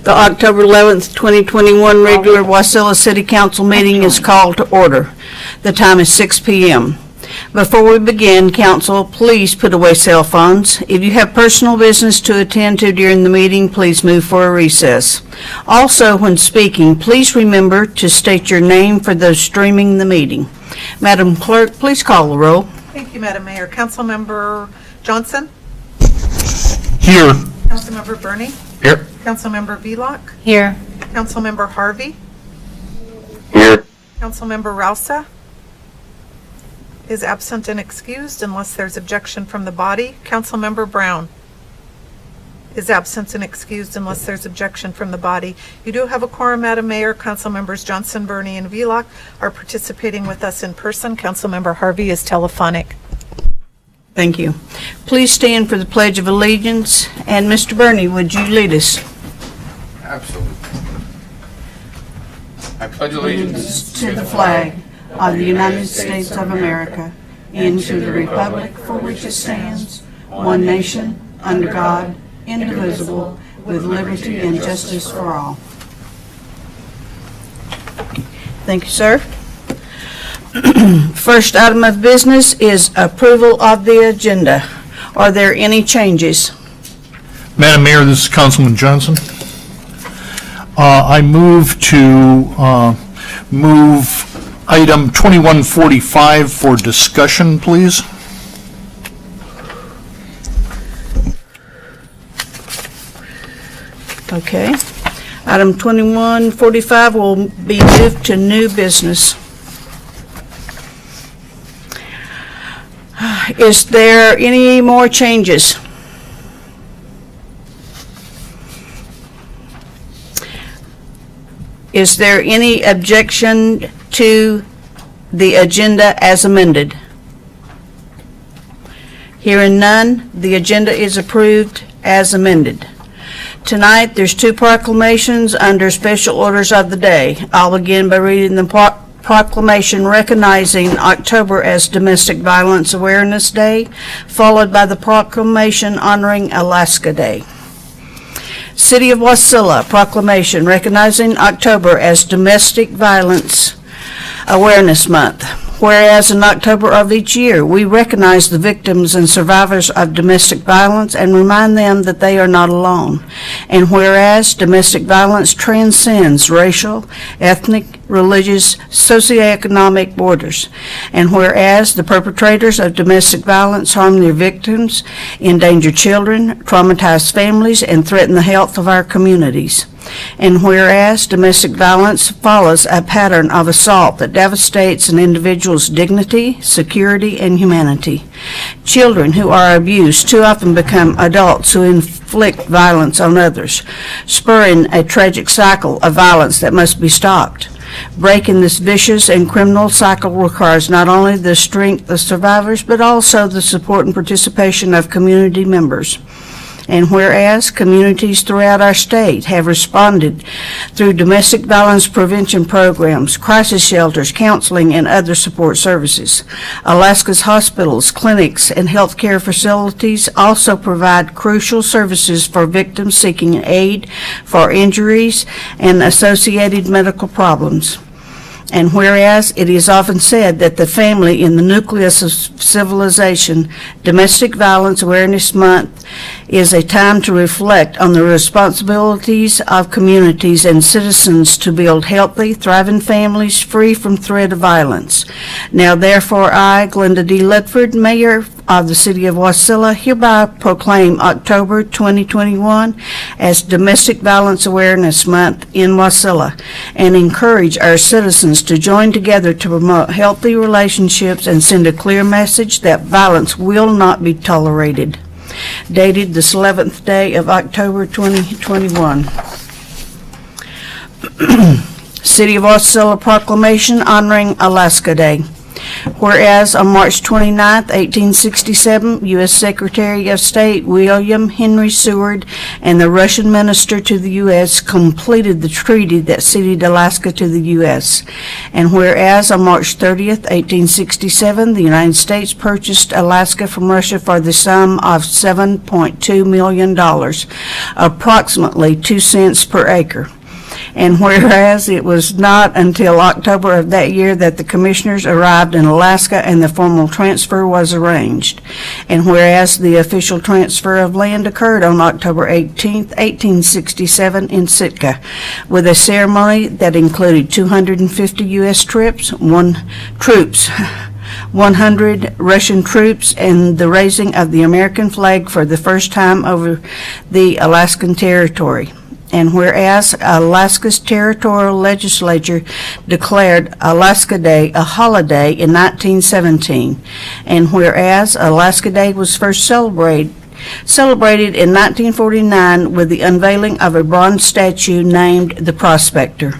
The October 11th, 2021 regular Wasilla City Council meeting is called to order. The time is 6 p.m. Before we begin, Council, please put away cell phones. If you have personal business to attend to during the meeting, please move for a recess. Also, when speaking, please remember to state your name for those streaming the meeting. Madam Clerk, please call the roll. Thank you, Madam Mayor. Councilmember Johnson? Here. Councilmember Burney? Here. Councilmember Vlock? Here. Councilmember Harvey? Here. Councilmember Rousa is absent and excused unless there's objection from the body. Councilmember Brown is absent and excused unless there's objection from the body. You do have a quorum, Madam Mayor. Councilmembers Johnson, Burney, and Vlock are participating with us in person. Councilmember Harvey is telephonic. Thank you. Please stand for the Pledge of Allegiance. And Mr. Burney, would you lead us? Absolutely. I pledge allegiance To the flag of the United States of America and to the republic for which it stands, one nation, under God, indivisible, with liberty and justice for all. Thank you, sir. First item of business is approval of the agenda. Are there any changes? Madam Mayor, this is Councilman Johnson. I move to move item 2145 for discussion, please. Okay. Item 2145 will be moved to new business. Is there any more changes? Is there any objection to the agenda as amended? Hearing none, the agenda is approved as amended. Tonight, there's two proclamations under special orders of the day. I'll begin by reading the proclamation recognizing October as Domestic Violence Awareness Day, followed by the proclamation honoring Alaska Day. City of Wasilla proclamation recognizing October as Domestic Violence Awareness Month. Whereas in October of each year, we recognize the victims and survivors of domestic violence and remind them that they are not alone. And whereas domestic violence transcends racial, ethnic, religious, socioeconomic borders. And whereas the perpetrators of domestic violence harm their victims, endanger children, traumatize families, and threaten the health of our communities. And whereas domestic violence follows a pattern of assault that devastates an individual's dignity, security, and humanity. Children who are abused too often become adults who inflict violence on others, spurring a tragic cycle of violence that must be stopped. Breaking this vicious and criminal cycle requires not only the strength of survivors, but also the support and participation of community members. And whereas communities throughout our state have responded through domestic violence prevention programs, crisis shelters, counseling, and other support services. Alaska's hospitals, clinics, and healthcare facilities also provide crucial services for victims seeking aid for injuries and associated medical problems. And whereas it is often said that the family is the nucleus of civilization, Domestic Violence Awareness Month is a time to reflect on the responsibilities of communities and citizens to build healthy, thriving families free from threat of violence. Now, therefore, I, Glenda D. Ledford, Mayor of the City of Wasilla, hereby proclaim October 2021 as Domestic Violence Awareness Month in Wasilla and encourage our citizens to join together to promote healthy relationships and send a clear message that violence will not be tolerated. Dated the 11th day of October 2021. City of Wasilla proclamation honoring Alaska Day. Whereas on March 29, 1867, U.S. Secretary of State William Henry Seward and the Russian minister to the U.S. completed the treaty that ceded Alaska to the U.S. And whereas on March 30, 1867, the United States purchased Alaska from Russia for the sum of $7.2 million, approximately 2 cents per acre. And whereas it was not until October of that year that the commissioners arrived in Alaska and the formal transfer was arranged. And whereas the official transfer of land occurred on October 18, 1867 in Sitka, with a ceremony that included 250 U.S. troops, 100 Russian troops, and the raising of the American flag for the first time over the Alaskan territory. And whereas Alaska's territorial legislature declared Alaska Day a holiday in 1917, and whereas Alaska Day was first celebrated in 1949 with the unveiling of a bronze statue named the Prospector,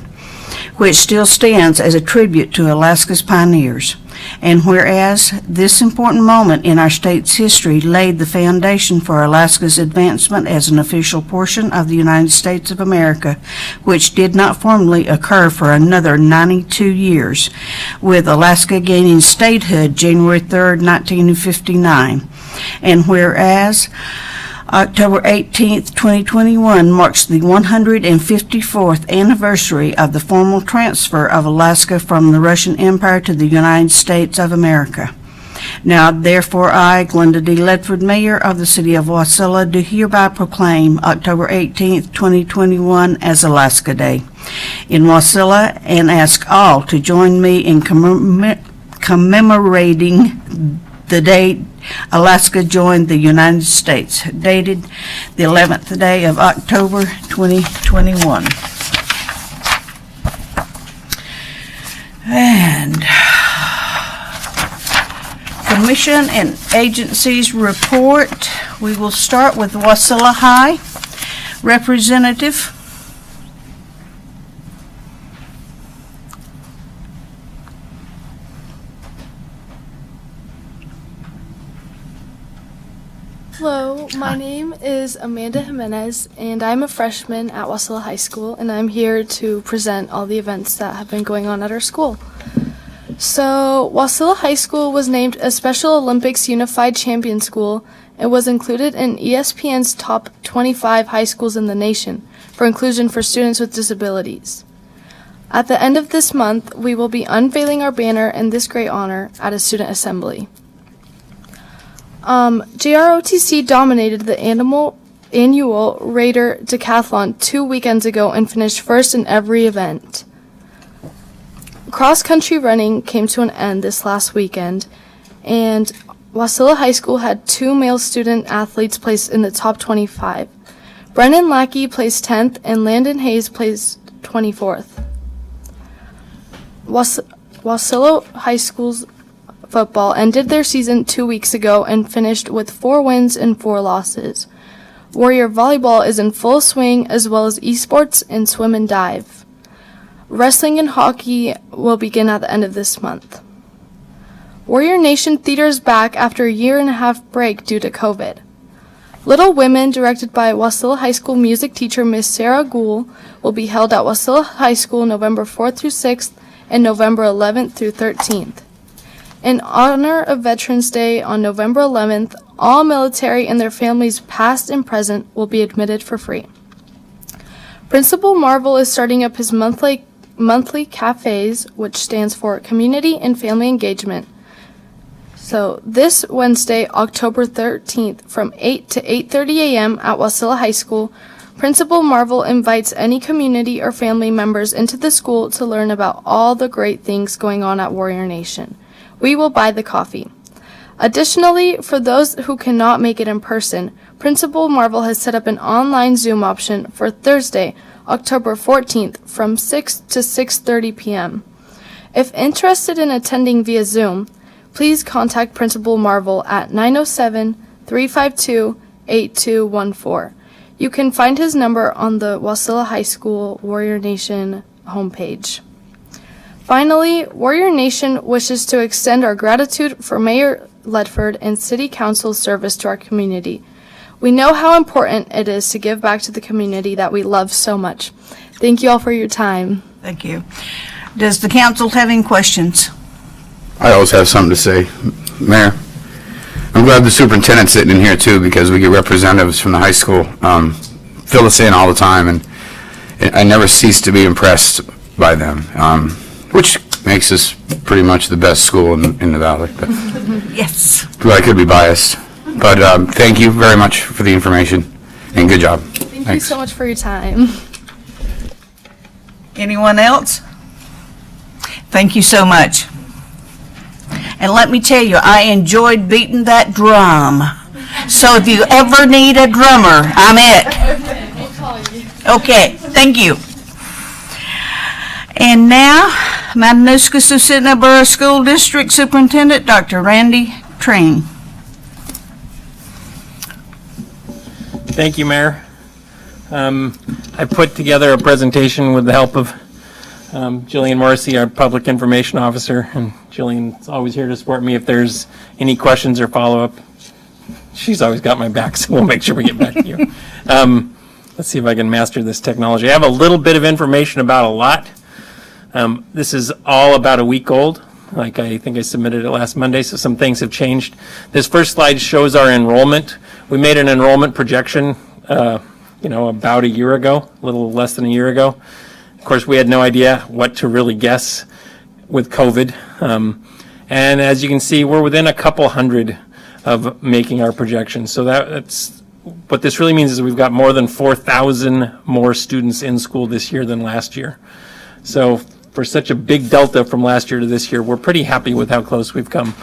which still stands as a tribute to Alaska's pioneers. And whereas this important moment in our state's history laid the foundation for Alaska's advancement as an official portion of the United States of America, which did not formally occur for another 92 years, with Alaska gaining statehood January 3, 1959. And whereas October 18, 2021 marks the 154th anniversary of the formal transfer of Alaska from the Russian Empire to the United States of America. Now, therefore, I, Glenda D. Ledford, Mayor of the City of Wasilla, do hereby proclaim October 18, 2021 as Alaska Day in Wasilla, and ask all to join me in commemorating the date Alaska joined the United States, dated the 11th day of October 2021. And Commission and Agencies report. We will start with Wasilla High representative. Hello, my name is Amanda Jimenez, and I'm a freshman at Wasilla High School, and I'm here to present all the events that have been going on at our school. So, Wasilla High School was named a Special Olympics Unified Champion School and was included in ESPN's top 25 high schools in the nation for inclusion for students with disabilities. At the end of this month, we will be unveiling our banner in this great honor at a student assembly. JROTC dominated the annual Raider Decathlon 2 weekends ago and finished first in every event. Cross-country running came to an end this last weekend, and Wasilla High School had 2 male student athletes placed in the top 25. Brennan Lackey placed 10th and Landon Hayes placed 24th. Wasilla High School's football ended their season 2 weeks ago and finished with 4 wins and 4 losses. Warrior volleyball is in full swing, as well as esports and swim and dive. Wrestling and hockey will begin at the end of this month. Warrior Nation Theater is back after a 1.5-year break due to COVID. Little Women, directed by Wasilla High School music teacher Miss Sarah Gould, will be held at Wasilla High School November 4th through 6th and November 11th through 13th. In honor of Veterans Day on November 11th, all military and their families past and present will be admitted for free. Principal Marvel is starting up his monthly cafes, which stands for Community and Family Engagement. So this Wednesday, October 13th, from 8 to 8:30 a.m. at Wasilla High School, Principal Marvel invites any community or family members into the school to learn about all the great things going on at Warrior Nation. We will buy the coffee. Additionally, for those who cannot make it in person, Principal Marvel has set up an online Zoom option for Thursday, October 14th from 6 to 6:30 p.m. If interested in attending via Zoom, please contact Principal Marvel at 907-352-8214. You can find his number on the Wasilla High School Warrior Nation homepage. Finally, Warrior Nation wishes to extend our gratitude for Mayor Ledford and City Council's service to our community. We know how important it is to give back to the community that we love so much. Thank you all for your time. Thank you. Does the council have any questions? I always have something to say. Mayor, I'm glad the superintendent's sitting in here too, because we get representatives from the high school, fill us in all the time, and I never cease to be impressed by them, which makes us pretty much the best school in the valley. But Yes. I could be biased. But thank you very much for the information, and good job. Thank you so much for your time. Anyone else? Thank you so much. And let me tell you, I enjoyed beating that drum. So if you ever need a drummer, I'm it. Okay, thank you. And now, Matanuska-Susitna Borough School District Superintendent, Dr. Randy Train. Thank you, Mayor. I put together a presentation with the help of Jillian Morrissey, our Public Information Officer, and Jillian's always here to support me if there's any questions or follow-up. She's always got my back, so we'll make sure we get back to you. Let's see if I can master this technology. I have a little bit of information about a lot. This is all about a week old. Like I think I submitted it last Monday, so some things have changed. This first slide shows our enrollment. We made an enrollment projection, about a year ago, a little less than a year ago. Of course, we had no idea what to really guess with COVID. And as you can see, we're within a couple hundred of making our projections. So that's what this really means is we've got more than 4,000 more students in school this year than last year. So for such a big delta from last year to this year, we're pretty happy with how close we've come.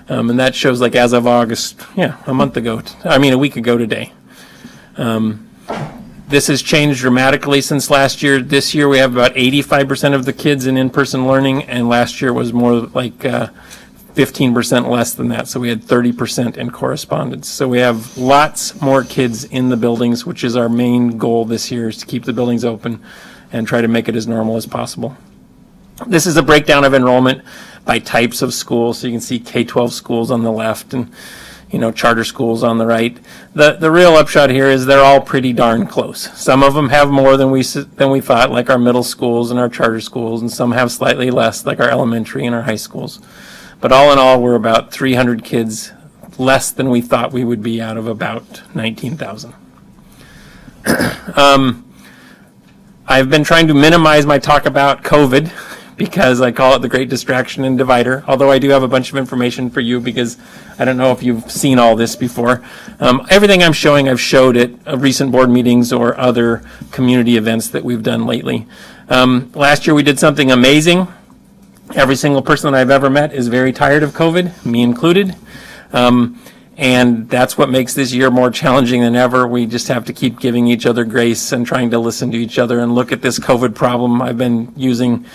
And that shows like as of August, a week ago today. This has changed dramatically since last year. This year we have about 85% of the kids in in-person learning, and last year was more like 15% less than that. So we had 30% in correspondence. So we have lots more kids in the buildings, which is our main goal this year, is to keep the buildings open and try to make it as normal as possible. This is a breakdown of enrollment by types of schools. So you can see K-12 schools on the left and charter schools on the right. The real upshot here is they're all pretty darn close. Some of them have more than we thought, like our middle schools and our charter schools, and some have slightly less, like our elementary and our high schools. But all in all, we're about 300 kids less than we thought we would be out of about 19,000. I've been trying to minimize my talk about COVID because I call it the great distraction and divider, although I do have a bunch of information for you because I don't know if you've seen all this before. Everything I'm showing, I've showed at recent board meetings or other community events that we've done lately. Last year we did something amazing. Every single person that I've ever met is very tired of COVID, me included. And that's what makes this year more challenging than ever. We just have to keep giving each other grace and trying to listen to each other and look at this COVID problem. I've been using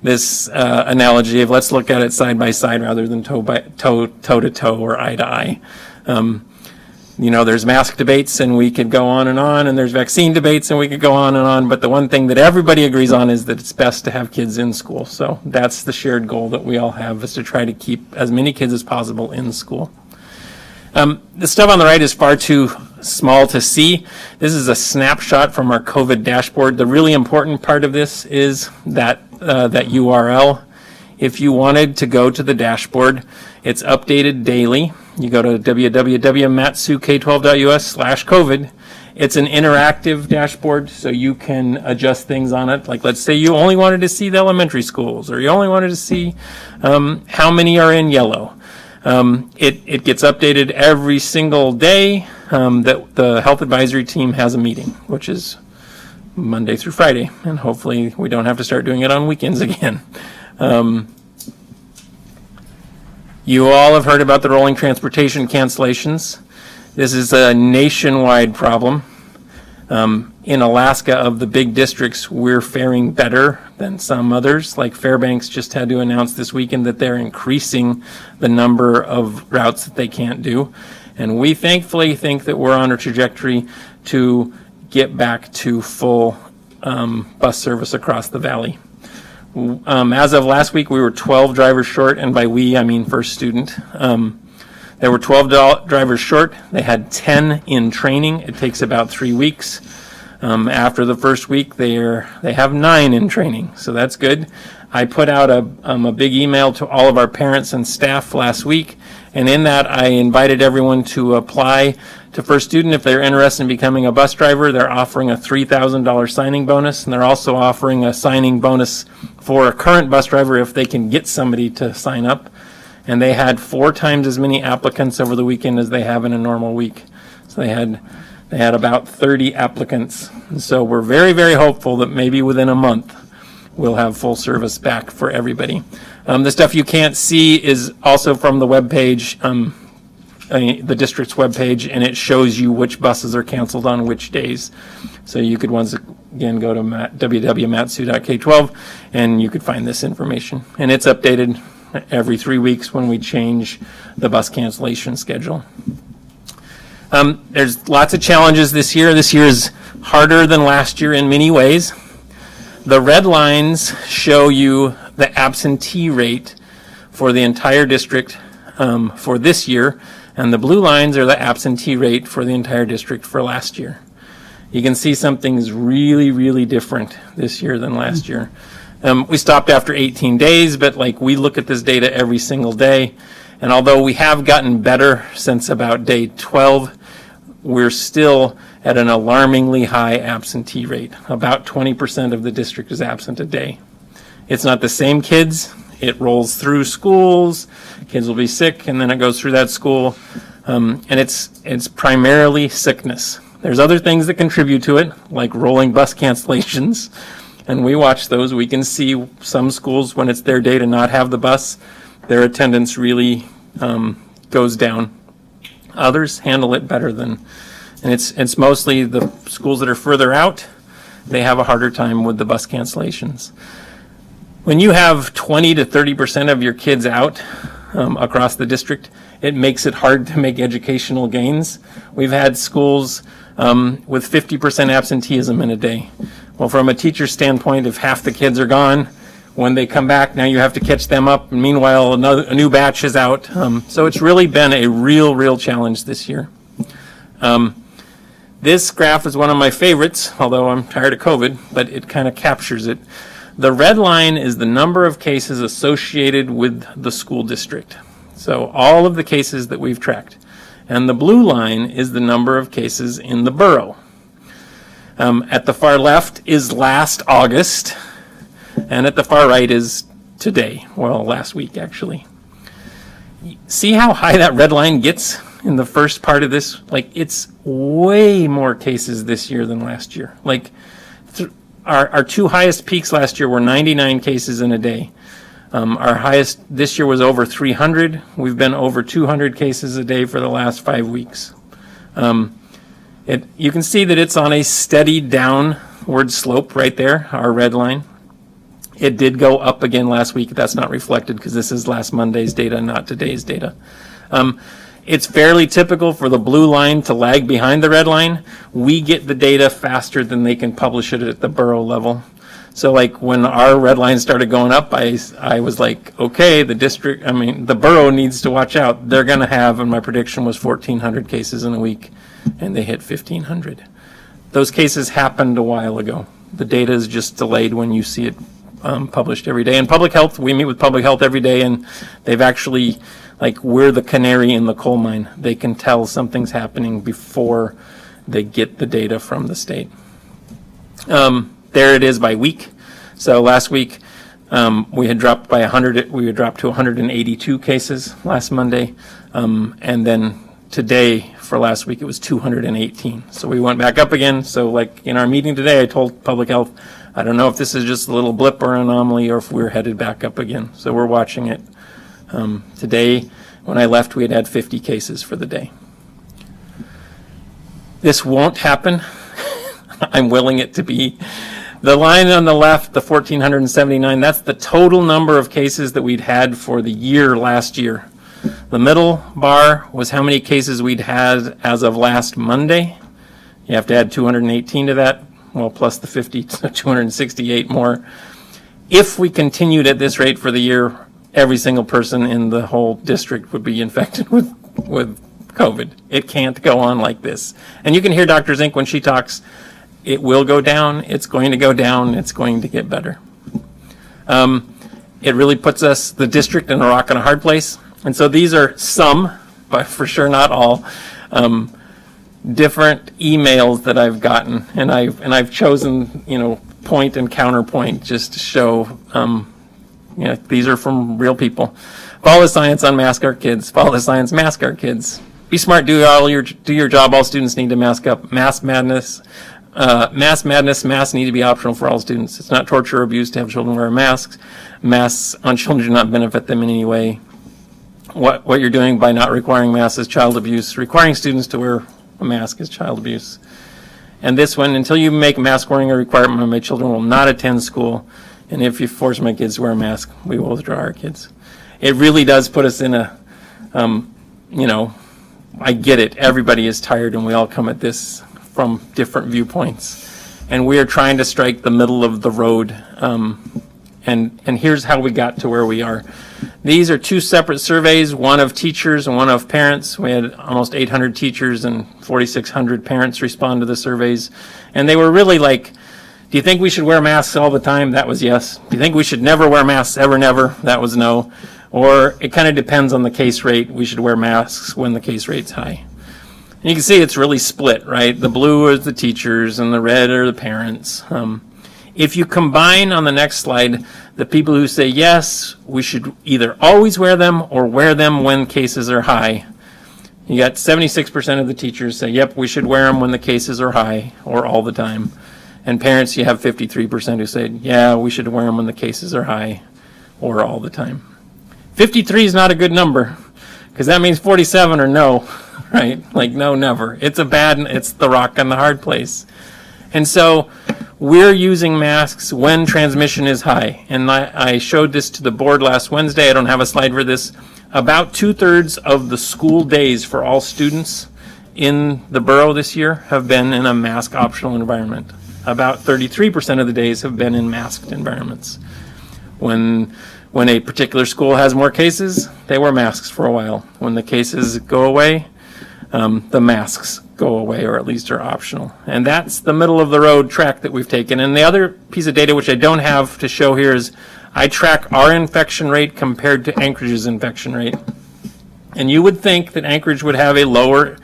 this analogy of let's look at it side by side rather than toe to toe or eye to eye. There's mask debates and we could go on, and there's vaccine debates and we could go on, but the one thing that everybody agrees on is that it's best to have kids in school. So that's the shared goal that we all have, is to try to keep as many kids as possible in school. The stuff on the right is far too small to see. This is a snapshot from our COVID dashboard. The really important part of this is that URL. If you wanted to go to the dashboard, it's updated daily. You go to www.matsuk12.us/COVID. It's an interactive dashboard, so you can adjust things on it. Like, let's say you only wanted to see the elementary schools, or you only wanted to see how many are in yellow. It gets updated every single day that the health advisory team has a meeting, which is Monday through Friday, and hopefully we don't have to start doing it on weekends again. You all have heard about the rolling transportation cancellations. This is a nationwide problem. In Alaska, of the big districts, we're faring better than some others. Like Fairbanks just had to announce this weekend that they're increasing the number of routes that they can't do. And we thankfully think that we're on a trajectory to get back to full bus service across the valley. As of last week, we were 12 drivers short, and by we, I mean first student. There were 12 drivers short. They had 10 in training. It takes about 3 weeks. After the first week, they have 9 in training, so that's good. I put out a big email to all of our parents and staff last week, and in that I invited everyone to apply to First Student if they're interested in becoming a bus driver. They're offering a $3,000 signing bonus, and they're also offering a signing bonus for a current bus driver if they can get somebody to sign up. And they had 4 times as many applicants over the weekend as they have in a normal week. So they had about 30 applicants. And so we're very, very hopeful that maybe within a month we'll have full service back for everybody. The stuff you can't see is also from the webpage, the district's webpage, and it shows you which buses are canceled on which days. So you could once again go to www.matsu.k12 and you could find this information. And it's updated every 3 weeks when we change the bus cancellation schedule. There's lots of challenges this year. This year is harder than last year in many ways. The red lines show you the absentee rate for the entire district for this year, and the blue lines are the absentee rate for the entire district for last year. You can see something's really, really different this year than last year. We stopped after 18 days, but we look at this data every single day, and although we have gotten better since about day 12, we're still at an alarmingly high absentee rate. About 20% of the district is absent a day. It's not the same kids. It rolls through schools. Kids will be sick, and then it goes through that school. And it's primarily sickness. There's other things that contribute to it, like rolling bus cancellations. And we watch those. We can see some schools, when it's their day to not have the bus, their attendance really goes down. Others handle it better and it's mostly the schools that are further out. They have a harder time with the bus cancellations. When you have 20 to 30% of your kids out across the district, it makes it hard to make educational gains. We've had schools with 50% absenteeism in a day. Well, from a teacher standpoint, if half the kids are gone, when they come back, now you have to catch them up, and meanwhile a new batch is out. So it's really been a real challenge this year. This graph is one of my favorites, although I'm tired of COVID, but it kind of captures it. The red line is the number of cases associated with the school district. So all of the cases that we've tracked. And the blue line is the number of cases in the borough. At the far left is last August, and at the far right is today, well, last week actually. See how high that red line gets in the first part of this? It's way more cases this year than last year. Our 2 highest peaks last year were 99 cases in a day. Our highest this year was over 300. We've been over 200 cases a day for the last 5 weeks. You can see that it's on a steady downward slope right there, our red line. It did go up again last week. That's not reflected because this is last Monday's data, not today's data. It's fairly typical for the blue line to lag behind the red line. We get the data faster than they can publish it at the borough level. So when our red line started going up, I was like, okay, the borough needs to watch out. They're going to have, and my prediction was 1,400 cases in a week, and they hit 1,500. Those cases happened a while ago. The data is just delayed when you see it published every day. And public health, we meet with public health every day, and they've actually, we're the canary in the coal mine. They can tell something's happening before they get the data from the state. There it is by week. So last week we had dropped by 100. We had dropped to 182 cases last Monday, and then today for last week it was 218. So we went back up again. So in our meeting today, I told public health, I don't know if this is just a little blip or anomaly or if we're headed back up again. So we're watching it. Today, when I left, we had 50 cases for the day. This won't happen. I'm willing it to be. The line on the left, the 1,479, that's the total number of cases that we'd had for the year last year. The middle bar was how many cases we'd had as of last Monday. You have to add 218 to that, well, plus the 50, so 268 more. If we continued at this rate for the year, every single person in the whole district would be infected with COVID. It can't go on like this. And you can hear Dr. Zink when she talks. It will go down. It's going to go down. It's going to get better. It really puts us, the district, in a rock and a hard place. And so these are some, but for sure not all, different emails that I've gotten, and I've chosen, point and counterpoint just to show, these are from real people. Follow the science, unmask our kids. Follow the science, mask our kids. Be smart, do your job. All students need to mask up. Masks need to be optional for all students. It's not torture or abuse to have children wear masks. Masks on children do not benefit them in any way. What you're doing by not requiring masks is child abuse. Requiring students to wear a mask is child abuse. And this one, until you make mask wearing a requirement, my children will not attend school. And if you force my kids to wear a mask, we will withdraw our kids. It really does put us in a, I get it. Everybody is tired and we all come at this from different viewpoints. And we are trying to strike the middle of the road. And here's how we got to where we are. These are two separate surveys, one of teachers and one of parents. We had almost 800 teachers and 4,600 parents respond to the surveys. And they were really like, do you think we should wear masks all the time? That was yes. Do you think we should never wear masks, ever, never? That was no. Or it kind of depends on the case rate. We should wear masks when the case rate's high. And you can see it's really split, right? The blue is the teachers and the red are the parents. If you combine on the next slide, the people who say yes, we should either always wear them or wear them when cases are high. You got 76% of the teachers say, yep, we should wear them when the cases are high or all the time. And parents, you have 53% who say, yeah, we should wear them when the cases are high or all the time. 53 is not a good number because that means 47 are no, right? Like no, never. It's the rock and the hard place. And so we're using masks when transmission is high. And I showed this to the board last Wednesday. I don't have a slide for this. About 2/3 of the school days for all students in the borough this year have been in a mask optional environment. About 33% of the days have been in masked environments. When a particular school has more cases, they wear masks for a while. When the cases go away, the masks go away, or at least are optional. And that's the middle of the road track that we've taken. And the other piece of data, which I don't have to show here, is I track our infection rate compared to Anchorage's infection rate. And you would think that Anchorage would have a lower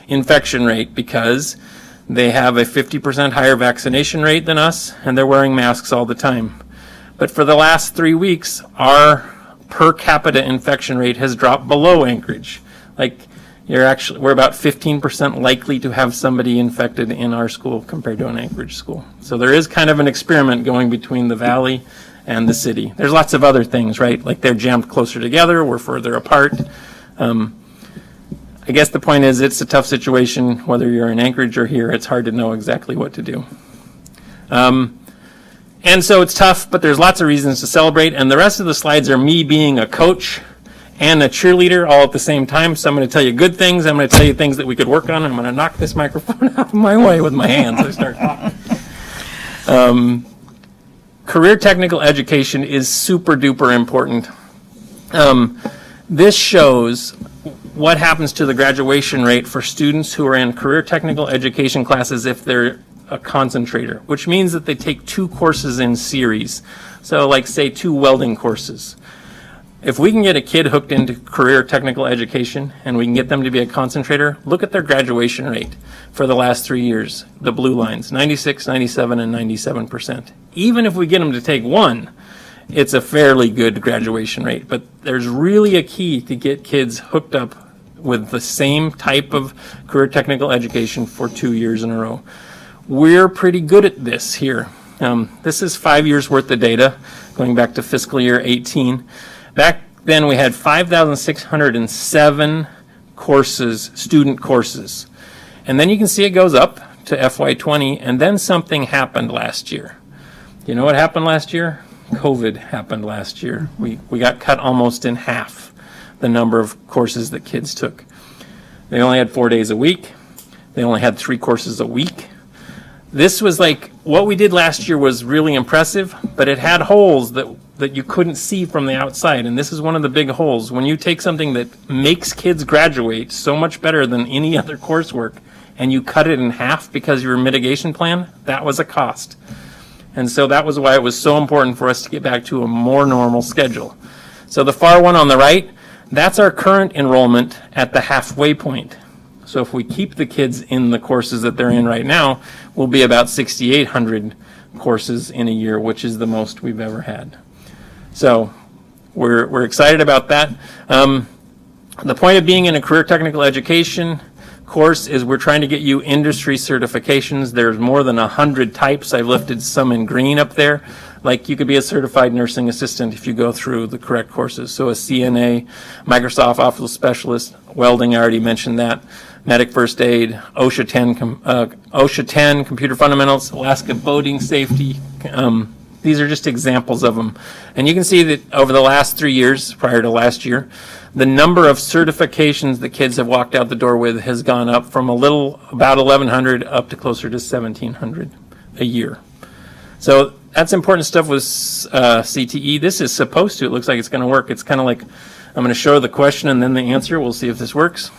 infection rate because they have a 50% higher vaccination rate than us, and they're wearing masks all the time. But for the last 3 weeks, our per capita infection rate has dropped below Anchorage. We're about 15% likely to have somebody infected in our school compared to an Anchorage school. So there is kind of an experiment going between the valley and the city. There's lots of other things, right? Like they're jammed closer together, we're further apart. I guess the point is it's a tough situation, whether you're in Anchorage or here. It's hard to know exactly what to do. And so it's tough, but there's lots of reasons to celebrate. And the rest of the slides are me being a coach and a cheerleader all at the same time. So I'm going to tell you good things. I'm going to tell you things that we could work on. I'm going to knock this microphone out of my way with my hands as I start talking. Career technical education is super duper important. This shows what happens to the graduation rate for students who are in career technical education classes if they're a concentrator, which means that they take 2 courses in series. So like say 2 welding courses. If we can get a kid hooked into career technical education and we can get them to be a concentrator, look at their graduation rate for the last 3 years, the blue lines, 96, 97, and 97%. Even if we get them to take 1, it's a fairly good graduation rate. But there's really a key to get kids hooked up with the same type of career technical education for 2 years in a row. We're pretty good at this here. This is 5 years worth of data going back to fiscal year 18. Back then we had 5,607 courses, student courses. And then you can see it goes up to FY20, and then something happened last year. You know what happened last year? COVID happened last year. We got cut almost in half the number of courses that kids took. They only had 4 days a week. They only had 3 courses a week. This was like, what we did last year was really impressive, but it had holes that you couldn't see from the outside, and this is one of the big holes. When you take something that makes kids graduate so much better than any other coursework, and you cut it in half because of your mitigation plan, that was a cost. And so that was why it was so important for us to get back to a more normal schedule. So the far one on the right, that's our current enrollment at the halfway point. So if we keep the kids in the courses that they're in right now, we'll be about 6,800 courses in a year, which is the most we've ever had. So we're excited about that. The point of being in a career technical education course is we're trying to get you industry certifications. There's more than 100 types. I've lifted some in green up there. Like you could be a certified nursing assistant if you go through the correct courses. So a CNA, Microsoft Office Specialist, welding, I already mentioned that, medic first aid, OSHA 10, computer fundamentals, Alaska boating safety. These are just examples of them. And you can see that over the last 3 years, prior to last year, the number of certifications that kids have walked out the door with has gone up from about 1,100 up to closer to 1,700 a year. So that's important stuff with CTE. This is supposed to, it looks like it's going to work. It's kind of like, I'm going to show the question and then the answer. We'll see if this works.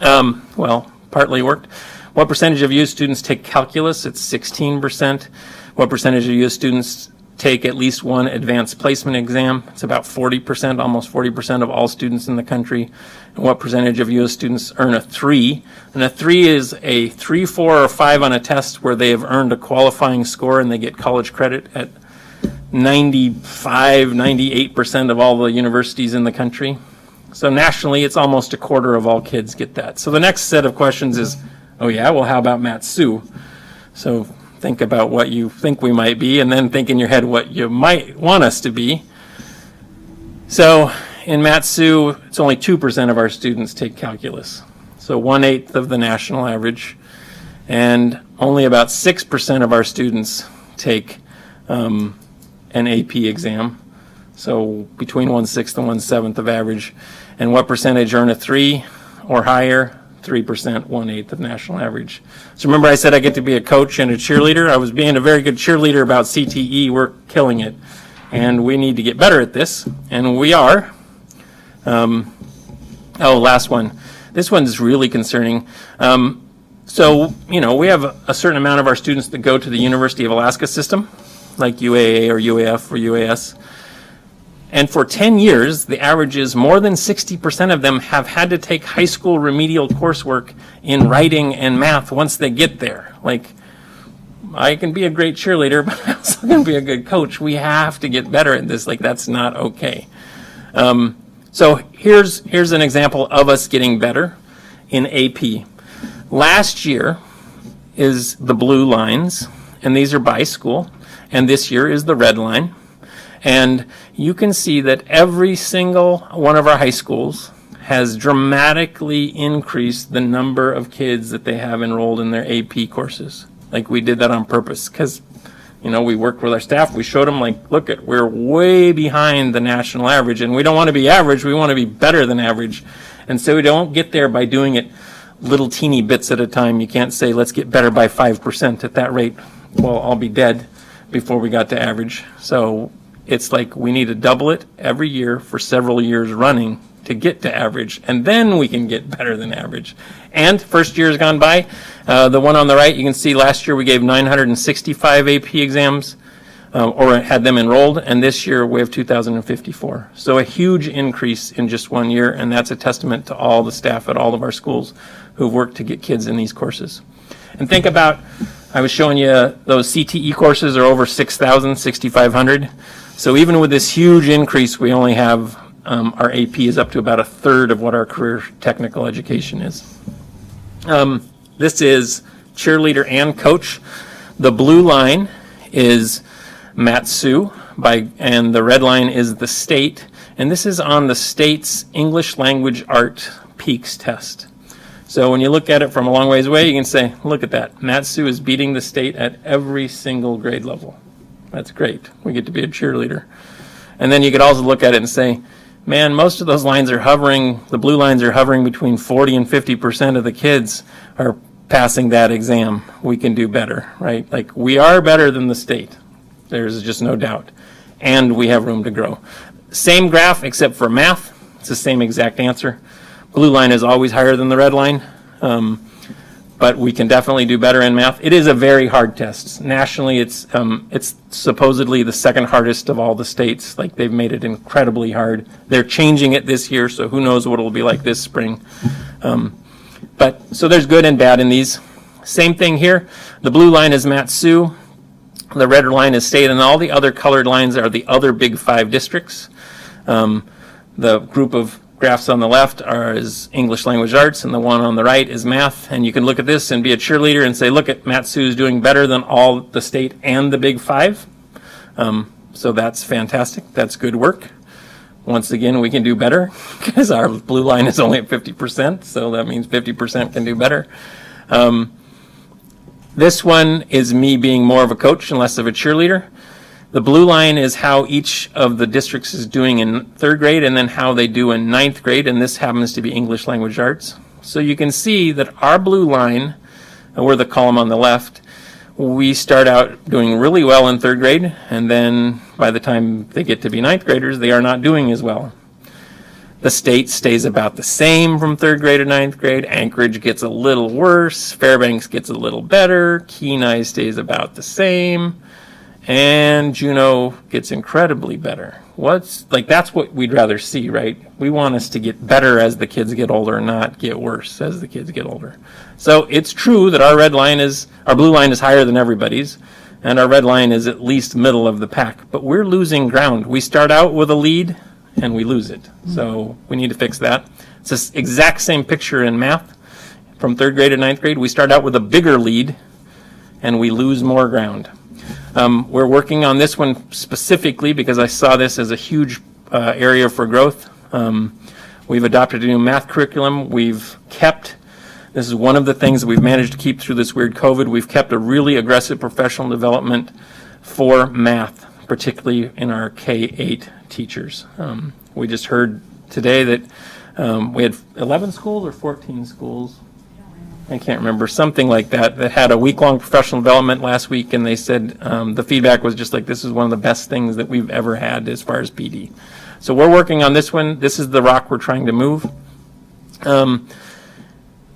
Well, partly worked. What percentage of U students take calculus? It's 16%. What percentage of U students take at least one advanced placement exam? It's about 40%, almost 40% of all students in the country. And what percentage of U.S. students earn a 3? And a 3 is a 3, 4, or 5 on a test where they have earned a qualifying score and they get college credit at 95, 98% of all the universities in the country. So nationally, it's almost a quarter of all kids get that. So the next set of questions is, oh yeah, well how about Matsu? So think about what you think we might be, and then think in your head what you might want us to be. So in Matsu, it's only 2% of our students take calculus. So 1/8 of the national average. And only about 6% of our students take an AP exam. So between 1/6 and 1/7 of average. And what percentage earn a 3 or higher? 3%, 1/8 of national average. So remember I said I get to be a coach and a cheerleader? I was being a very good cheerleader about CTE. We're killing it. And we need to get better at this. And we are. Last one. This one's really concerning. So, we have a certain amount of our students that go to the University of Alaska system, like UAA or UAF or UAS. And for 10 years, the average is more than 60% of them have had to take high school remedial coursework in writing and math once they get there. Like, I can be a great cheerleader, but I'm also going to be a good coach. We have to get better at this. Like, that's not okay. So here's an example of us getting better in AP. Last year is the blue lines, and these are by school, and this year is the red line. And you can see that every single one of our high schools has dramatically increased the number of kids that they have enrolled in their AP courses. Like, we did that on purpose because, we worked with our staff. We showed them, like, look, we're way behind the national average, and we don't want to be average. We want to be better than average. And so we don't get there by doing it little teeny bits at a time. You can't say, let's get better by 5% at that rate. Well, I'll be dead before we got to average. So it's like we need to double it every year for several years running to get to average, and then we can get better than average. And first year has gone by. The one on the right, you can see last year we gave 965 AP exams, or had them enrolled, and this year we have 2,054. So a huge increase in just 1 year, and that's a testament to all the staff at all of our schools who've worked to get kids in these courses. And think about, I was showing you those CTE courses are over 6,000, 6,500. So even with this huge increase, we only have, our AP is up to about 1/3 of what our career technical education is. This is cheerleader and coach. The blue line is Matsu, and the red line is the state. And this is on the state's English language art peaks test. So when you look at it from a long ways away, you can say, look at that. Matsu is beating the state at every single grade level. That's great. We get to be a cheerleader. And then you could also look at it and say, man, most of those lines are hovering, the blue lines are hovering between 40 and 50% of the kids are passing that exam, we can do better, right? Like, we are better than the state. There's just no doubt. And we have room to grow. Same graph except for math. It's the same exact answer. Blue line is always higher than the red line. But we can definitely do better in math. It is a very hard test. Nationally, it's supposedly the second hardest of all the states. Like, they've made it incredibly hard. They're changing it this year, so who knows what it'll be like this spring. So there's good and bad in these. Same thing here. The blue line is Mat-Su. The red line is state, and all the other colored lines are the other big 5 districts. The group of graphs on the left is English language arts, and the one on the right is math. And you can look at this and be a cheerleader and say, look at Mat-Su is doing better than all the state and the big 5. So that's fantastic. That's good work. Once again, we can do better because our blue line is only at 50%, so that means 50% can do better. This one is me being more of a coach and less of a cheerleader. The blue line is how each of the districts is doing in 3rd grade and then how they do in 9th grade, and this happens to be English language arts. So you can see that our blue line, we're the column on the left, we start out doing really well in 3rd grade, and then by the time they get to be 9th graders, they are not doing as well. The state stays about the same from 3rd grade to 9th grade. Anchorage gets a little worse. Fairbanks gets a little better. Kenai stays about the same. And Juneau gets incredibly better. That's what we'd rather see, right? We want us to get better as the kids get older, not get worse as the kids get older. So it's true that our blue line is higher than everybody's, and our red line is at least middle of the pack. But we're losing ground. We start out with a lead, and we lose it. So we need to fix that. It's the exact same picture in math. From 3rd grade to 9th grade, we start out with a bigger lead, and we lose more ground. We're working on this one specifically because I saw this as a huge area for growth. We've adopted a new math curriculum. This is one of the things that we've managed to keep through this weird COVID. We've kept a really aggressive professional development for math, particularly in our K-8 teachers. We just heard today that we had 11 schools or 14 schools. I can't remember, something like that had a week-long professional development last week, and they said the feedback was just like, this is one of the best things that we've ever had as far as PD. So we're working on this one. This is the rock we're trying to move.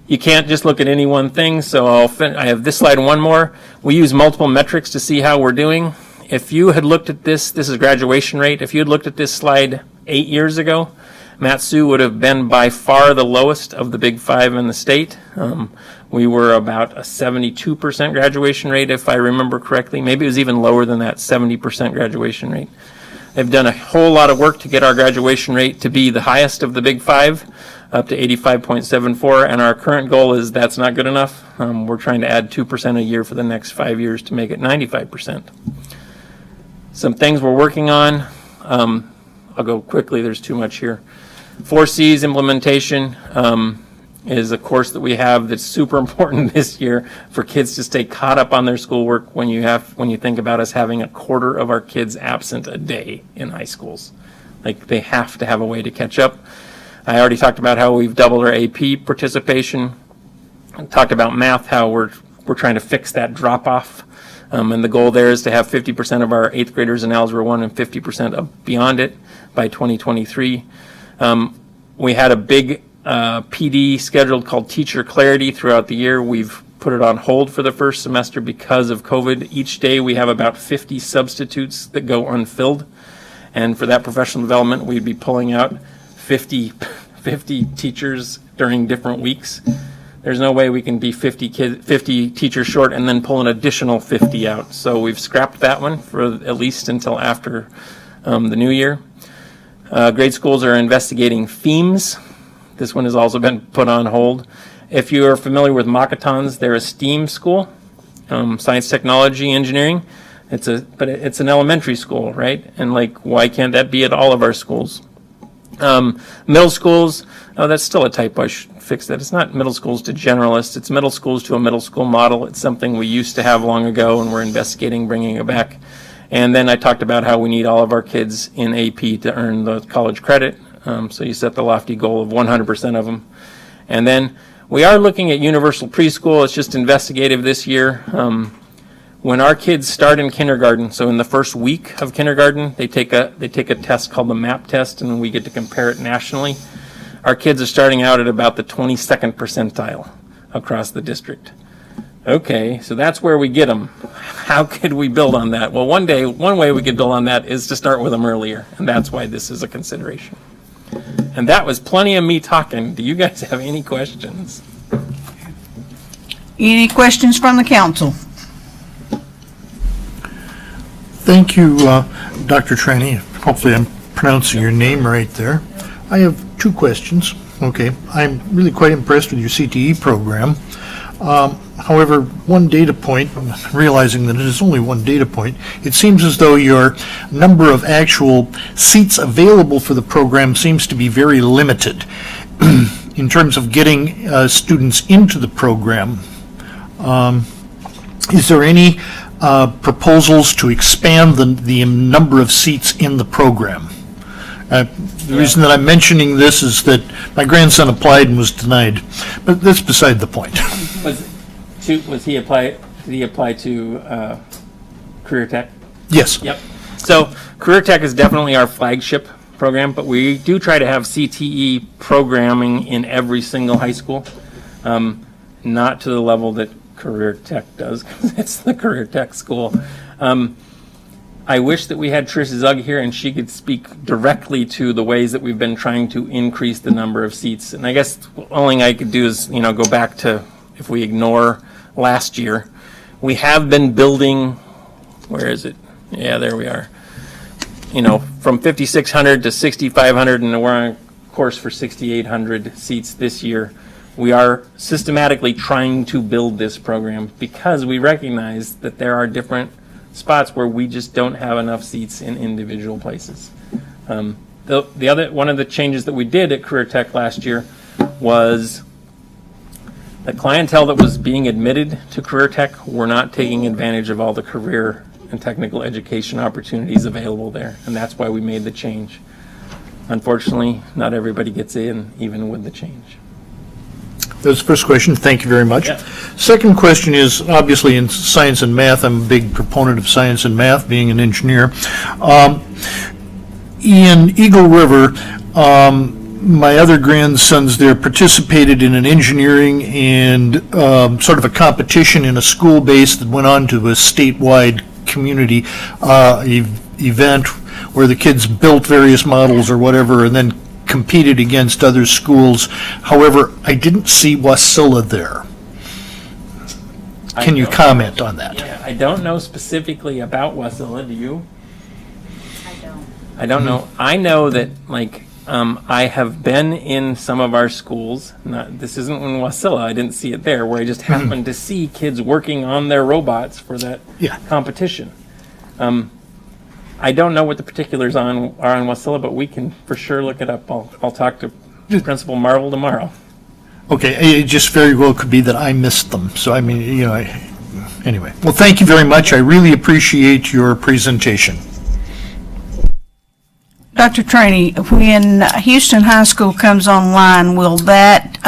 You can't just look at any one thing, so I have this slide and one more. We use multiple metrics to see how we're doing. If you had looked at this is graduation rate. If you had looked at this slide 8 years ago, Mat-Su would have been by far the lowest of the big 5 in the state. We were about a 72% graduation rate, if I remember correctly. Maybe it was even lower than that, 70% graduation rate. They've done a whole lot of work to get our graduation rate to be the highest of the big 5, up to 85.74, and our current goal is that's not good enough. We're trying to add 2% a year for the next 5 years to make it 95%. Some things we're working on. I'll go quickly, there's too much here. 4C's implementation is a course that we have that's super important this year for kids to stay caught up on their schoolwork when you think about us having a quarter of our kids absent a day in high schools. Like, they have to have a way to catch up. I already talked about how we've doubled our AP participation. I talked about math, how we're trying to fix that drop-off. And the goal there is to have 50% of our 8th graders in Algebra 1 and 50% of beyond it by 2023. We had a big PD scheduled called Teacher Clarity throughout the year. We've put it on hold for the first semester because of COVID. Each day we have about 50 substitutes that go unfilled. And for that professional development, we'd be pulling out 50 teachers during different weeks. There's no way we can be 50 teachers short and then pull an additional 50 out. So we've scrapped that one for at least until after the new year. Grade schools are investigating themes. This one has also been put on hold. If you are familiar with Mockatons, they're a STEAM school, science, technology, engineering. But it's an elementary school, right? And why can't that be at all of our schools? Middle schools, that's still a typo. I should fix that. It's not middle schools to generalists. It's middle schools to a middle school model. It's something we used to have long ago, and we're investigating bringing it back. And then I talked about how we need all of our kids in AP to earn the college credit. So you set the lofty goal of 100% of them. And then We are looking at universal preschool. It's just investigative this year. When our kids start in kindergarten, so in the first week of kindergarten, they take a test called the MAP test, and we get to compare it nationally. Our kids are starting out at about the 22nd percentile across the district. Okay, so that's where we get them. How could we build on that? Well, one way we could build on that is to start with them earlier, and that's why this is a consideration. And that was plenty of me talking. Do you guys have any questions? Any questions from the council? Thank you, Dr. Traney. Hopefully I'm pronouncing your name right there. I have two questions. Okay, I'm really quite impressed with your CTE program. However, one data point, realizing that it is only one data point, it seems as though your number of actual seats available for the program seems to be very limited in terms of getting students into the program. Is there any proposals to expand the number of seats in the program? The reason that I'm mentioning this is that my grandson applied and was denied, but that's beside the point. Did he apply to Career Tech? Yes. Yep. So Career Tech is definitely our flagship program, but we do try to have CTE programming in every single high school, not to the level that Career Tech does, because it's the Career Tech school. I wish that we had Trish Zug here and she could speak directly to the ways that we've been trying to increase the number of seats. And I guess the only thing I could do is, go back to, if we ignore last year, we have been building, where is it? Yeah, there we are. From 5,600 to 6,500, and we're on course for 6,800 seats this year. We are systematically trying to build this program because we recognize that there are different spots where we just don't have enough seats in individual places. The other one of the changes that we did at Career Tech last year was the clientele that was being admitted to Career Tech were not taking advantage of all the career and technical education opportunities available there, and that's why we made the change. Unfortunately, not everybody gets in, even with the change. That's the first question. Thank you very much. Yeah. Second question is, obviously in science and math, I'm a big proponent of science and math, being an engineer. In Eagle River, my other grandsons there participated in an engineering and sort of a competition in a school base that went on to a statewide community event where the kids built various models or whatever and then competed against other schools. However, I didn't see Wasilla there. Can you comment on that? Yeah, I don't know specifically about Wasilla. Do you? I don't know. I know that, I have been in some of our schools. This isn't in Wasilla. I didn't see it there, where I just happened to see kids working on their robots for that competition. I don't know what the particulars are on Wasilla, but we can for sure look it up. I'll talk to Principal Marvel tomorrow. Okay, it just very well could be that I missed them. So, anyway. Well, thank you very much. I really appreciate your presentation. Dr. Traney, when Houston High School comes online, will that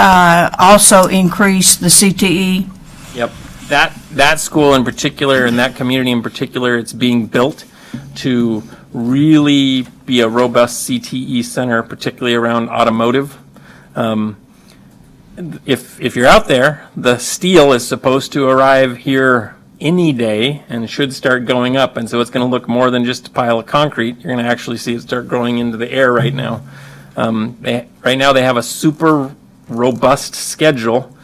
also increase the CTE? Yep. That school in particular and that community in particular, it's being built to really be a robust CTE center, particularly around automotive. If you're out there, the steel is supposed to arrive here any day and should start going up, and so it's going to look more than just a pile of concrete. You're going to actually see it start growing into the air right now. Right now they have a super robust schedule.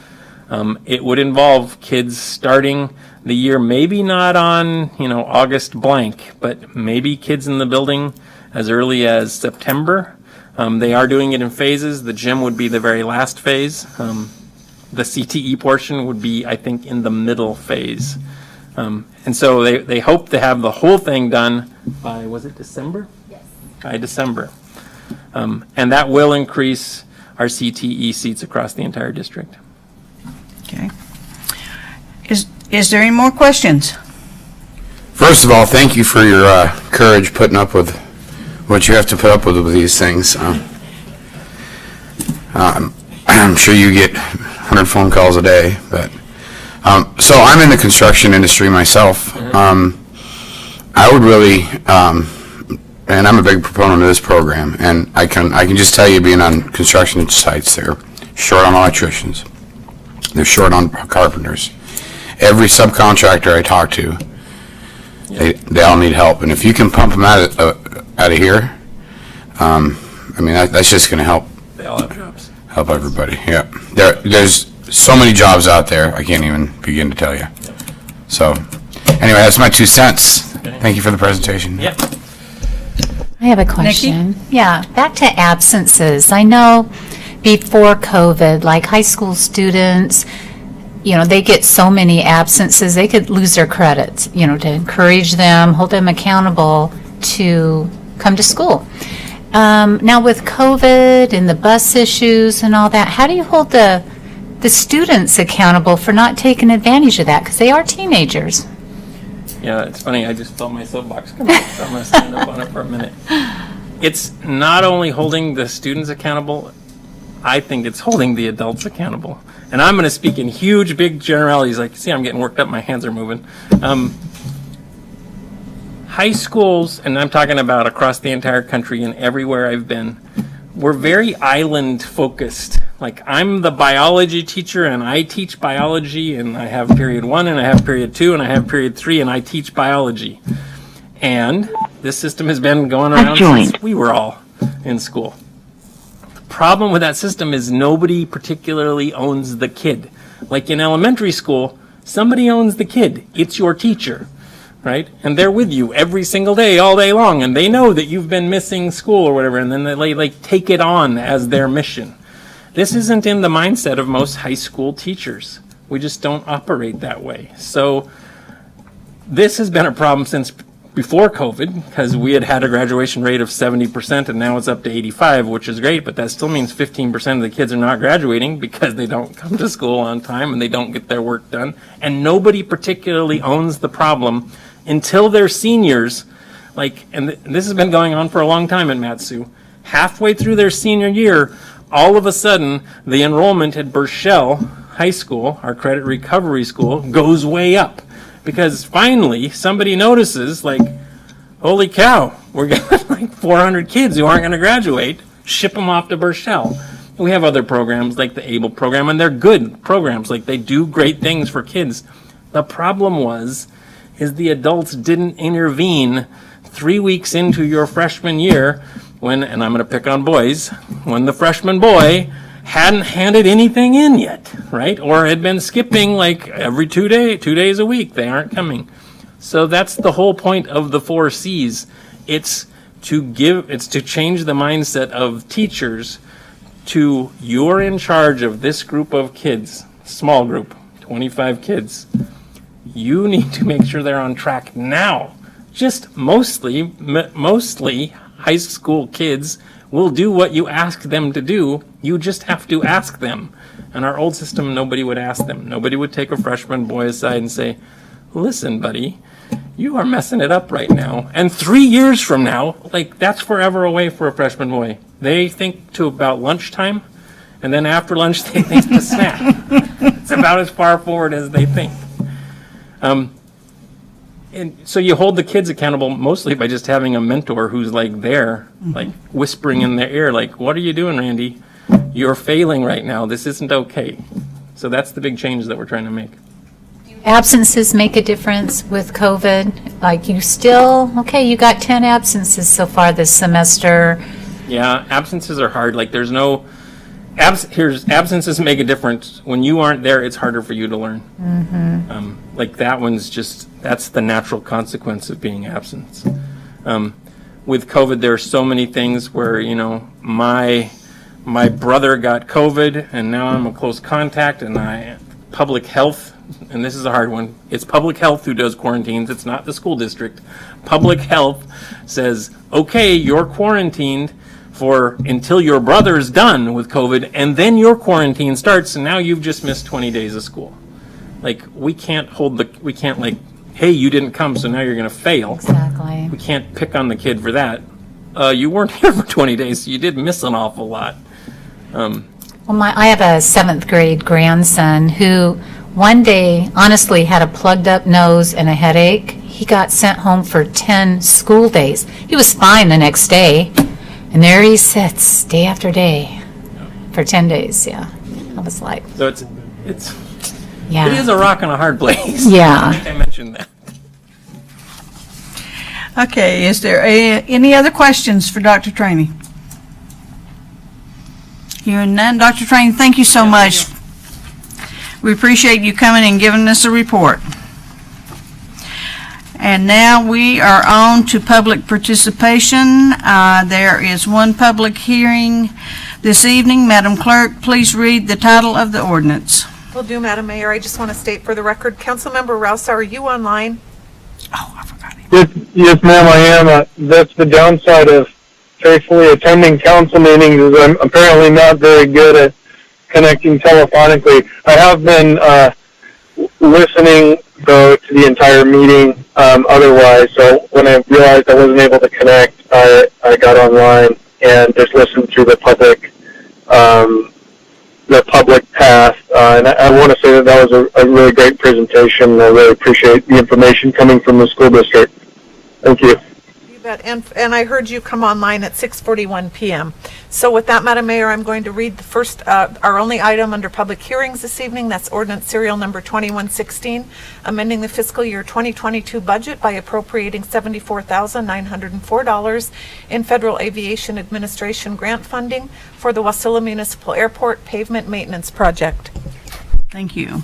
It would involve kids starting the year, maybe not on, August blank, but maybe kids in the building as early as September. They are doing it in phases. The gym would be the very last phase. The CTE portion would be, I think, in the middle phase. And so they hope to have the whole thing done by, was it December? Yes. By December. And that will increase our CTE seats across the entire district. Okay. Is there any more questions? First of all, thank you for your courage putting up with what you have to put up with these things. I'm sure you get 100 phone calls a day, but, so I'm in the construction industry myself. I would really, and I'm a big proponent of this program, and I can just tell you, being on construction sites, they're short on electricians. They're short on carpenters. Every subcontractor I talk to, they all need help, and if you can pump them out of here, I mean, that's just going to help. They all have jobs. Help everybody. Yeah, there's so many jobs out there. I can't even begin to tell you. So, anyway, that's my 2 cents. Okay. Thank you for the presentation. Yeah. I have a question. Yeah, back to absences. I know before COVID, like high school students, they get so many absences, they could lose their credits, to encourage them, hold them accountable to come to school. Now with COVID and the bus issues and all that, how do you hold the students accountable for not taking advantage of that? Because they are teenagers. Yeah, it's funny. I just felt my soapbox come out, so I'm going to stand up on it for a minute. It's not only holding the students accountable, I think it's holding the adults accountable. And I'm going to speak in huge, big generalities. Like, see, I'm getting worked up. My hands are moving. High schools, and I'm talking about across the entire country and everywhere I've been, we're very island focused. Like, I'm the biology teacher and I teach biology, and I have period 1 and I have period 2 and I have period 3 and I teach biology. And this system has been going around since we were all in school. The problem with that system is nobody particularly owns the kid. Like in elementary school, somebody owns the kid. It's your teacher. Right? And they're with you every single day, all day long, and they know that you've been missing school or whatever, and then they take it on as their mission. This isn't in the mindset of most high school teachers. We just don't operate that way. So this has been a problem since before COVID, because we had a graduation rate of 70%, and now it's up to 85%, which is great, but that still means 15% of the kids are not graduating because they don't come to school on time and they don't get their work done, and nobody particularly owns the problem until they're seniors, and this has been going on for a long time at Matsu. Halfway through their senior year, all of a sudden, the enrollment at Burchell High School, our credit recovery school, goes way up. Because finally, somebody notices, holy cow, we're getting 400 kids who aren't going to graduate, ship them off to Burchell. We have other programs like the ABLE program, and they're good programs. They do great things for kids. The problem is the adults didn't intervene 3 weeks into your freshman year when, and I'm going to pick on boys, when the freshman boy hadn't handed anything in yet, right? Or had been skipping every 2 days a week. They aren't coming. So that's the whole point of the 4 C's. It's to change the mindset of teachers to, you're in charge of this group of kids, small group, 25 kids. You need to make sure they're on track now. Just mostly high school kids will do what you ask them to do. You just have to ask them. In our old system, nobody would ask them. Nobody would take a freshman boy aside and say, listen, buddy, you are messing it up right now. And 3 years from now, that's forever away for a freshman boy. They think to about lunchtime, and then after lunch, they think to snack. It's about as far forward as they think. And so you hold the kids accountable mostly by just having a mentor who's there, whispering in their ear, what are you doing, Randy? You're failing right now. This isn't okay. So that's the big change that we're trying to make. Absences make a difference with COVID? You got 10 absences so far this semester. Yeah, absences are hard. There's no... absences make a difference. When you aren't there, it's harder for you to learn. Mm-hmm. That one's that's the natural consequence of being absent. With COVID, there are so many things where, my brother got COVID, and now I'm a close contact, and public health, and this is a hard one. It's public health who does quarantines. It's not the school district. Public health says, okay, you're quarantined until your brother's done with COVID, and then your quarantine starts, and now you've just missed 20 days of school. We can't hey, you didn't come, so now you're going to fail. Exactly. We can't pick on the kid for that. You weren't here for 20 days, so you did miss an awful lot. Well, I have a 7th grade grandson who one day honestly had a plugged up nose and a headache. He got sent home for 10 school days. He was fine the next day, and there he sits day after day for 10 days. Yeah, I was like, So it yeah, is a rock and a hard place. Yeah. I think I mentioned that. Okay, is there any other questions for Dr. Trainee? Hearing none, Dr. Trainee, thank you so much. We appreciate you coming and giving us a report. And now we are on to public participation. There is one public hearing this evening. Madam Clerk, please read the title of the ordinance. Will do, Madam Mayor. I just want to state for the record, Councilmember Rouse, are you online? Oh, I forgot it. Yes, ma'am, I am. That's the downside of faithfully attending council meetings is I'm apparently not very good at connecting telephonically. I have been listening, though, to the entire meeting otherwise. So when I realized I wasn't able to connect, I got online and just listened through the public path. And I want to say that was a really great presentation. I really appreciate the information coming from the school district. Thank you. You bet. And I heard you come online at 6:41 p.m. So with that, Madam Mayor, I'm going to read the first, our only item under public hearings this evening. That's ordinance serial number 2116, amending the fiscal year 2022 budget by appropriating $74,904 in Federal Aviation Administration grant funding for the Wasilla Municipal Airport Pavement Maintenance Project. Thank you.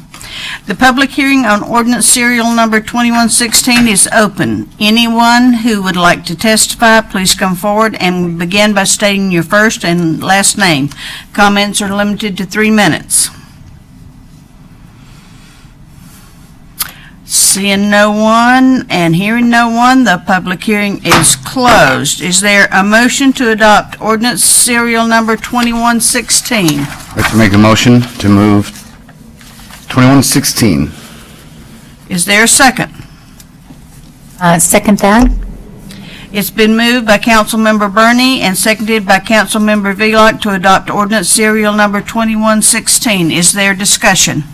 The public hearing on ordinance serial number 2116 is open. Anyone who would like to testify, please come forward and begin by stating your first and last name. Comments are limited to 3 minutes. Seeing no one and hearing no one, the public hearing is closed. Is there a motion to adopt ordinance serial number 2116? I'd like to make a motion to move 2116. Is there a second? second that. It's been moved by Councilmember Burney and seconded by Councilmember Velock to adopt ordinance serial number 2116. Is there discussion?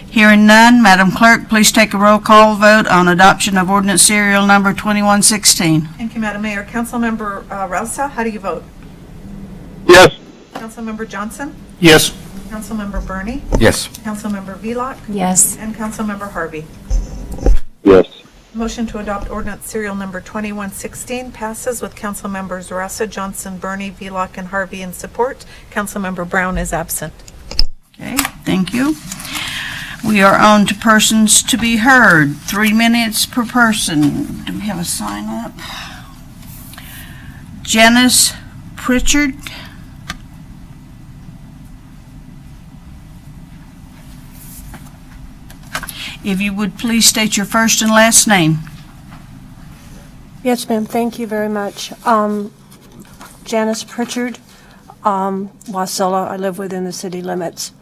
Hearing none, Madam Clerk, please take a roll call vote on adoption of ordinance serial number 2116. Thank you, Madam Mayor. Councilmember Rouse, how do you vote? Yes. Councilmember Johnson? Yes. Councilmember Burney? Yes. Councilmember Velock? Yes. And Councilmember Harvey. Yes. Motion to adopt ordinance serial number 2116 passes with council members Rouse, Johnson, Burney, Velock, and Harvey in support. Councilmember Brown is absent. Okay, thank you. We are on to persons to be heard. 3 minutes per person. Do we have a sign up? Janice Pritchard. If you would please state your first and last name. Yes, ma'am. Thank you very much. Janice Pritchard, Wasilla. I live within the city limits.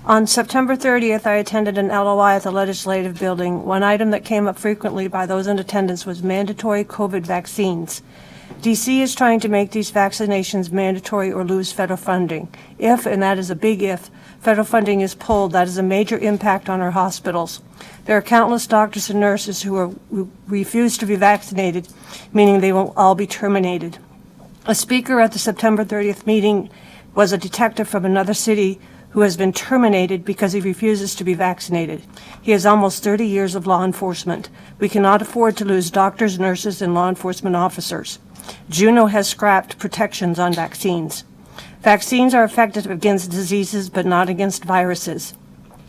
On September 30th, I attended an LOI at the Legislative Building. One item that came up frequently by those in attendance was mandatory COVID vaccines. D.C. is trying to make these vaccinations mandatory or lose federal funding. If, and that is a big if, federal funding is pulled, that is a major impact on our hospitals. There are countless doctors and nurses who refuse to be vaccinated, meaning they will all be terminated. A speaker at the September 30th meeting was a detective from another city who has been terminated because he refuses to be vaccinated. He has almost 30 years of law enforcement. We cannot afford to lose doctors, nurses, and law enforcement officers. Juneau has scrapped protections on vaccines. Vaccines are effective against diseases, but not against viruses.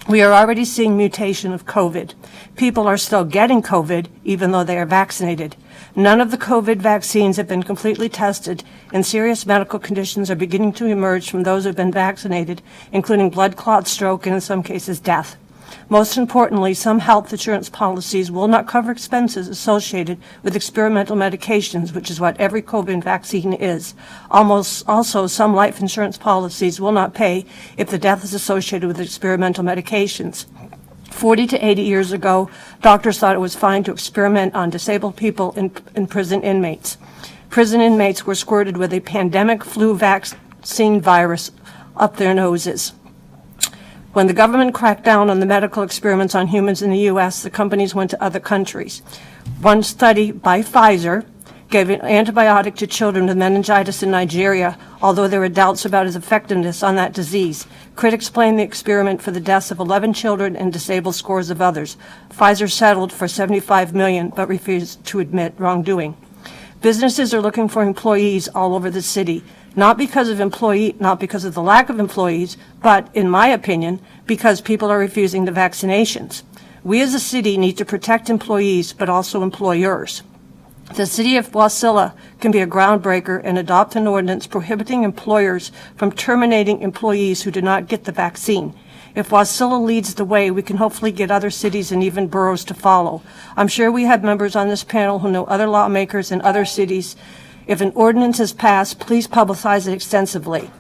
We are already seeing mutation of COVID. People are still getting COVID, even though they are vaccinated. None of the COVID vaccines have been completely tested, and serious medical conditions are beginning to emerge from those who have been vaccinated, including blood clot, stroke, and in some cases death. Most importantly, some health insurance policies will not cover expenses associated with experimental medications, which is what every COVID vaccine is. Also, some life insurance policies will not pay if the death is associated with experimental medications. 40 to 80 years ago, doctors thought it was fine to experiment on disabled people and prison inmates. Prison inmates were squirted with a pandemic flu vaccine virus up their noses. When the government cracked down on the medical experiments on humans in the U.S., the companies went to other countries. One study by Pfizer gave an antibiotic to children with meningitis in Nigeria, although there were doubts about its effectiveness on that disease. Critics blamed the experiment for the deaths of 11 children and disabled scores of others. Pfizer settled for $75 million, but refused to admit wrongdoing. Businesses are looking for employees all over the city, not because of the lack of employees, but, in my opinion, because people are refusing the vaccinations. We as a city need to protect employees, but also employers. The city of Wasilla can be a groundbreaker and adopt an ordinance prohibiting employers from terminating employees who do not get the vaccine. If Wasilla leads the way, we can hopefully get other cities and even boroughs to follow. I'm sure we have members on this panel who know other lawmakers in other cities. If an ordinance is passed, please publicize it extensively.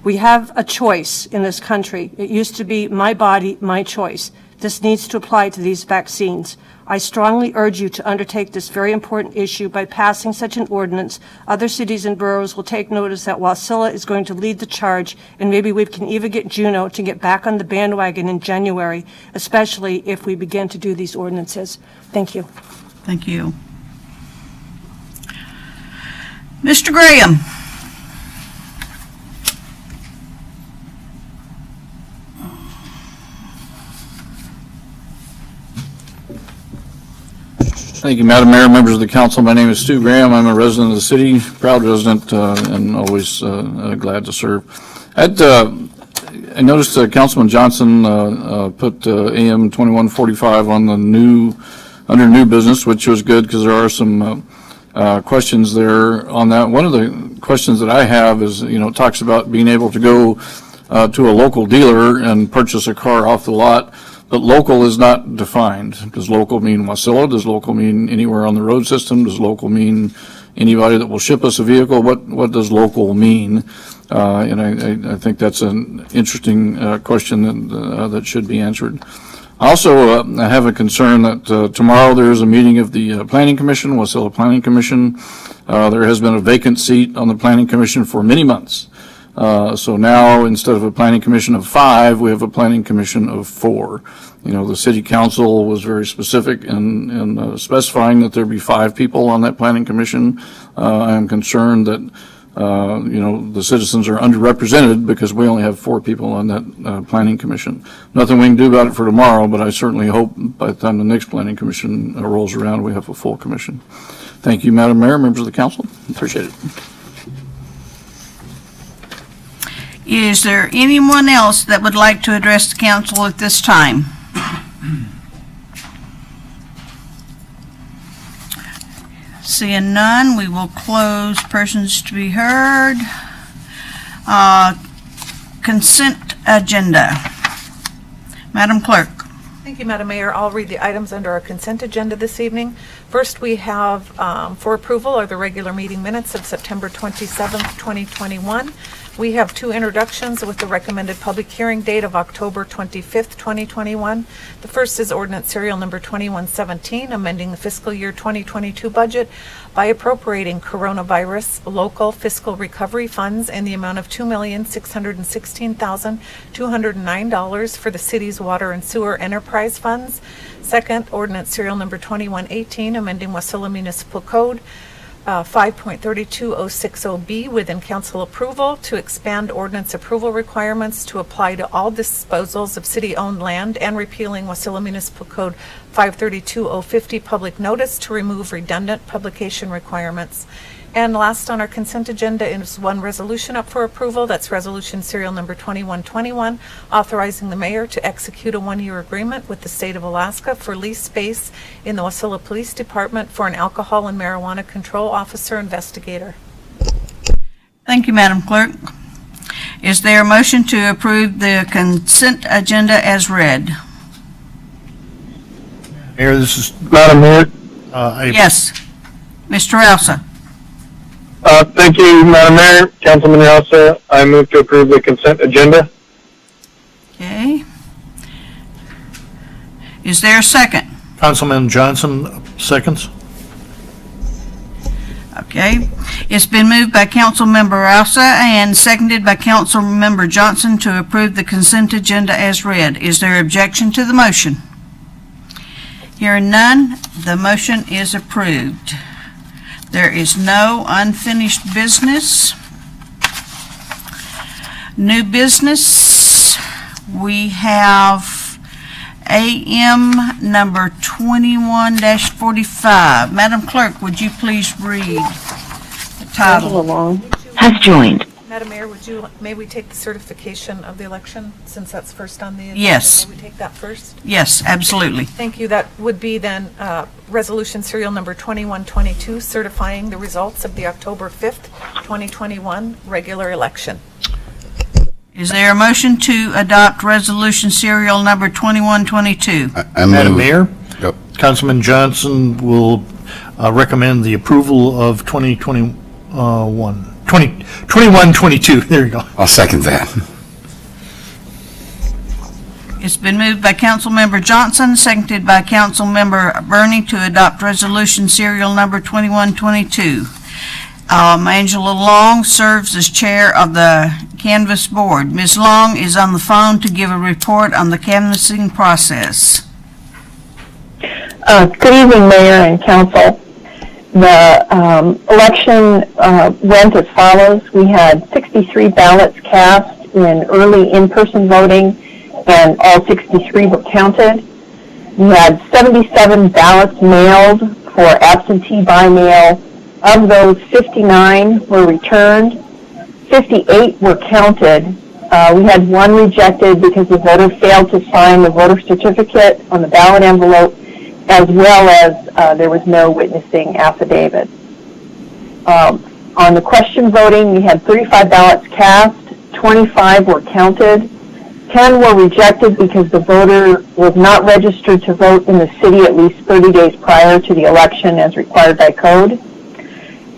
We have a choice in this country. It used to be my body, my choice. This needs to apply to these vaccines. I strongly urge you to undertake this very important issue by passing such an ordinance. Other cities and boroughs will take notice that Wasilla is going to lead the charge, and maybe we can even get Juneau to get back on the bandwagon in January, especially if we begin to do these ordinances. Thank you. Thank you. Mr. Graham. Thank you, Madam Mayor, members of the council. My name is Stu Graham. I'm a resident of the city, proud resident, and always glad to serve. I noticed Councilman Johnson put AM 2145 on the under new business, which was good because there are some questions there on that. One of the questions that I have is, it talks about being able to go to a local dealer and purchase a car off the lot. But local is not defined. Does local mean Wasilla? Does local mean anywhere on the road system? Does local mean anybody that will ship us a vehicle? What does local mean? And I think that's an interesting question that should be answered. Also, I have a concern that tomorrow there is a meeting of the Planning Commission, Wasilla Planning Commission. There has been a vacant seat on the Planning Commission for many months. So now, instead of a planning commission of 5, we have a planning commission of 4. The city council was very specific in specifying that there be 5 people on that planning commission. I am concerned that, the citizens are underrepresented because we only have 4 people on that planning commission. Nothing we can do about it for tomorrow, but I certainly hope by the time the next planning commission rolls around, we have a full commission. Thank you, Madam Mayor, members of the council. Appreciate it. Is there anyone else that would like to address the council at this time? Seeing none, we will close persons to be heard. Consent agenda. Madam Clerk. Thank you, Madam Mayor. I'll read the items under our consent agenda this evening. First, we have for approval are the regular meeting minutes of September 27th, 2021. We have 2 introductions with the recommended public hearing date of October 25th, 2021. The first is ordinance serial number 2117, amending the fiscal year 2022 budget by appropriating coronavirus local fiscal recovery funds in the amount of $2,616,209 for the city's water and sewer enterprise funds. Second, ordinance serial number 2118, amending Wasilla Municipal Code 5.32060B within council approval to expand ordinance approval requirements to apply to all disposals of city-owned land and repealing Wasilla Municipal Code 532.050 public notice to remove redundant publication requirements. And last on our consent agenda is one resolution up for approval. That's resolution serial number 2121, authorizing the mayor to execute a 1-year agreement with the state of Alaska for lease space in the Wasilla Police Department for an alcohol and marijuana control officer investigator. Thank you, Madam Clerk. Is there a motion to approve the consent agenda as read? Mayor, this is, Madam Mayor. Yes. Mr. Elsa. Thank you, Madam Mayor. Councilman Elsa, I move to approve the consent agenda. Okay. Is there a second? Councilman Johnson, seconds. Okay. It's been moved by Councilmember Rousseau and seconded by Councilmember Johnson to approve the consent agenda as read. Is there objection to the motion? Hearing none, the motion is approved. There is no unfinished business. New business, we have AM number 21-45. Madam Clerk, would you please read the title? Has joined. Madam Mayor, may we take the certification of the election, since that's first on the agenda? Yes. May we take that first? Yes, absolutely. Thank you. That would be then Resolution Serial Number 2122, certifying the results of the October 5th, 2021 regular election. Is there a motion to adopt resolution serial number 2122? Madam Mayor, Yep. Councilman Johnson will recommend the approval of 2122. There you go. I'll second that. It's been moved by Councilmember Johnson, seconded by Councilmember Burney to adopt resolution serial number 2122. Angela Long serves as chair of the Canvass Board. Ms. Long is on the phone to give a report on the canvassing process. Good evening, Mayor and Council. The election went as follows. We had 63 ballots cast in early in-person voting, and all 63 were counted. We had 77 ballots mailed for absentee by mail. Of those, 59 were returned, 58 were counted. We had one rejected because the voter failed to sign the voter certificate on the ballot envelope, as well as there was no witnessing affidavit. On the question voting, we had 35 ballots cast, 25 were counted, 10 were rejected because the voter was not registered to vote in the city at least 30 days prior to the election as required by code.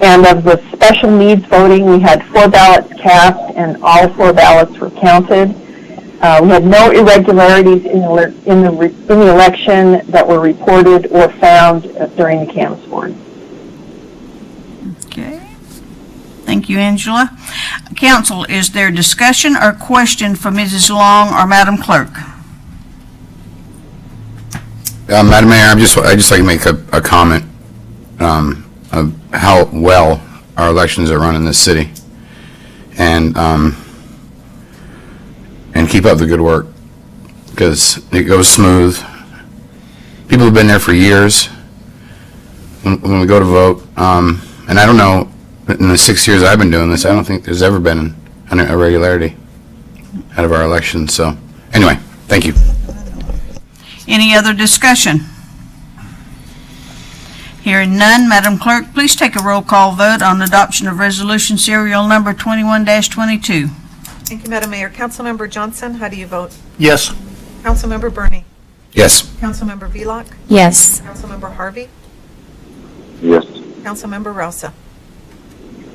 And of the special needs voting, we had 4 ballots cast, and all 4 ballots were counted. We had no irregularities in the election that were reported or found during the Canvass Board. Okay. Thank you, Angela. Council, is there discussion or question for Mrs. Long or Madam Clerk? Madam Mayor, I'd just like to make a comment of how well our elections are run in this city, and keep up the good work, because it goes smooth. People have been there for years when we go to vote, and I don't know, in the 6 years I've been doing this, I don't think there's ever been an irregularity out of our elections. So anyway, thank you. Any other discussion? Hearing none, Madam Clerk, please take a roll call vote on adoption of resolution serial number 21-22. Thank you, Madam Mayor. Councilmember Johnson, how do you vote? Yes. Councilmember Burney? Yes. Councilmember Vlock? Yes. Councilmember Harvey? Yes. Councilmember Rousseau?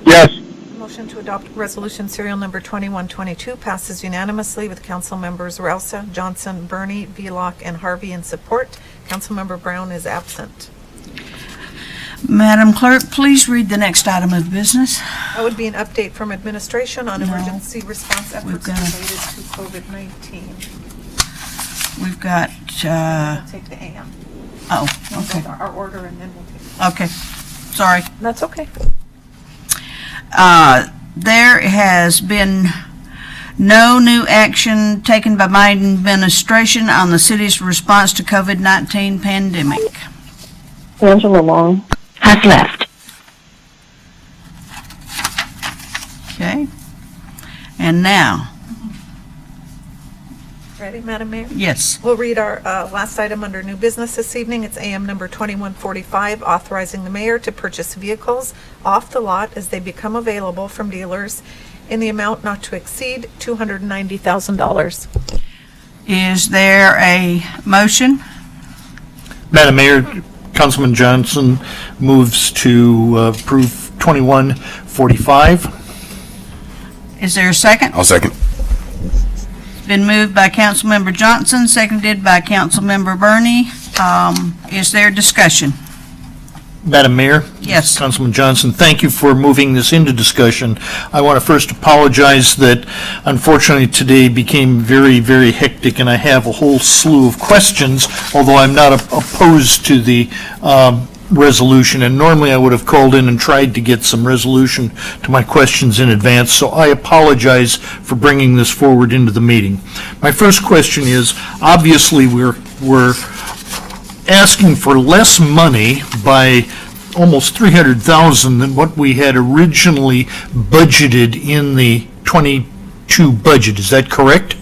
Yes. Motion to adopt resolution serial number 2122 passes unanimously with Councilmembers Rousseau, Johnson, Burney, Vlock, and Harvey in support. Councilmember Brown is absent. Madam Clerk, please read the next item of business. That would be an update from administration on emergency response efforts got it. related to COVID-19. We've got, We'll take the AM. oh, We'll okay, go to our order and then we'll take. okay, sorry. That's okay. There has been no new action taken by my administration on the city's response to COVID-19 pandemic. Angela Long. Has left. Okay? And now, Ready, Madam Mayor? yes, We'll read our last item under new business this evening. It's AM number 2145, authorizing the mayor to purchase vehicles off the lot as they become available from dealers in the amount not to exceed $290,000. is there a motion? Madam Mayor, Councilman Johnson moves to approve 2145. Is there a second? I'll second. It's been moved by Councilmember Johnson, seconded by Councilmember Burney. Is there discussion? Madam Mayor? Yes. Councilman Johnson, thank you for moving this into discussion. I want to first apologize that unfortunately today became very, very hectic, and I have a whole slew of questions, although I'm not opposed to the resolution, and normally I would have called in and tried to get some resolution to my questions in advance, so I apologize for bringing this forward into the meeting. My first question is, obviously we're asking for less money by almost $300,000 than what we had originally budgeted in the 22 budget. Is that correct?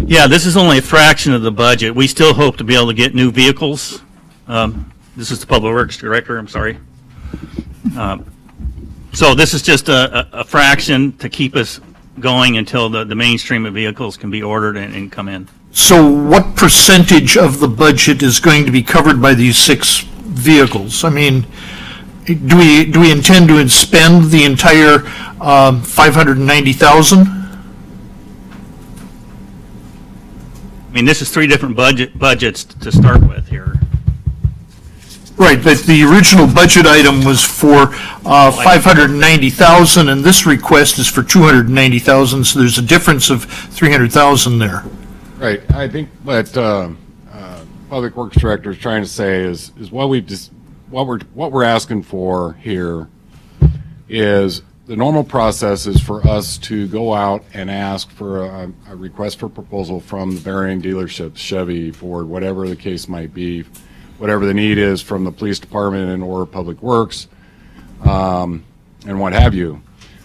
Yeah, this is only a fraction of the budget. We still hope to be able to get new vehicles. This is the Public Works Director, I'm sorry. So this is just a fraction to keep us going until the mainstream of vehicles can be ordered and come in. So what percentage of the budget is going to be covered by these 6 vehicles? I mean, do we intend to spend the entire $590,000? I mean, this is 3 different budgets to start with here. Right, but the original budget item was for $590,000, and this request is for $290,000, so there's a difference of $300,000 there. Right. I think what Public Works Director is trying to say is what we're asking for here is the normal process is for us to go out and ask for a request for proposal from the varying dealerships, Chevy, Ford, whatever the case might be, whatever the need is from the police department and or Public Works, and what have you.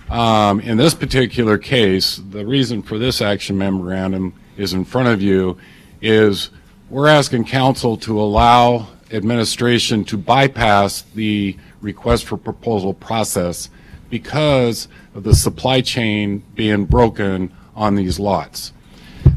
In this particular case, the reason for this action memorandum is in front of you is we're asking council to allow administration to bypass the request for proposal process because of the supply chain being broken on these lots.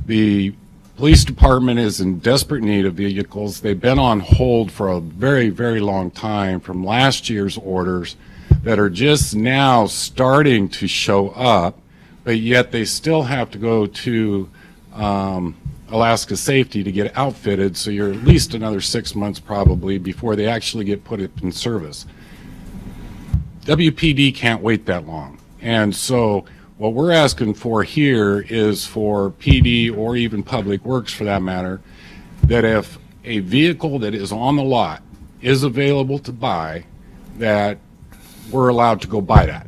The police department is in desperate need of vehicles. They've been on hold for a very, very long time from last year's orders that are just now starting to show up, but yet they still have to go to Alaska Safety to get outfitted, so you're at least another 6 months probably before they actually get put in service. WPD can't wait that long. And so what we're asking for here is for PD or even Public Works for that matter, that if a vehicle that is on the lot is available to buy, that we're allowed to go buy that.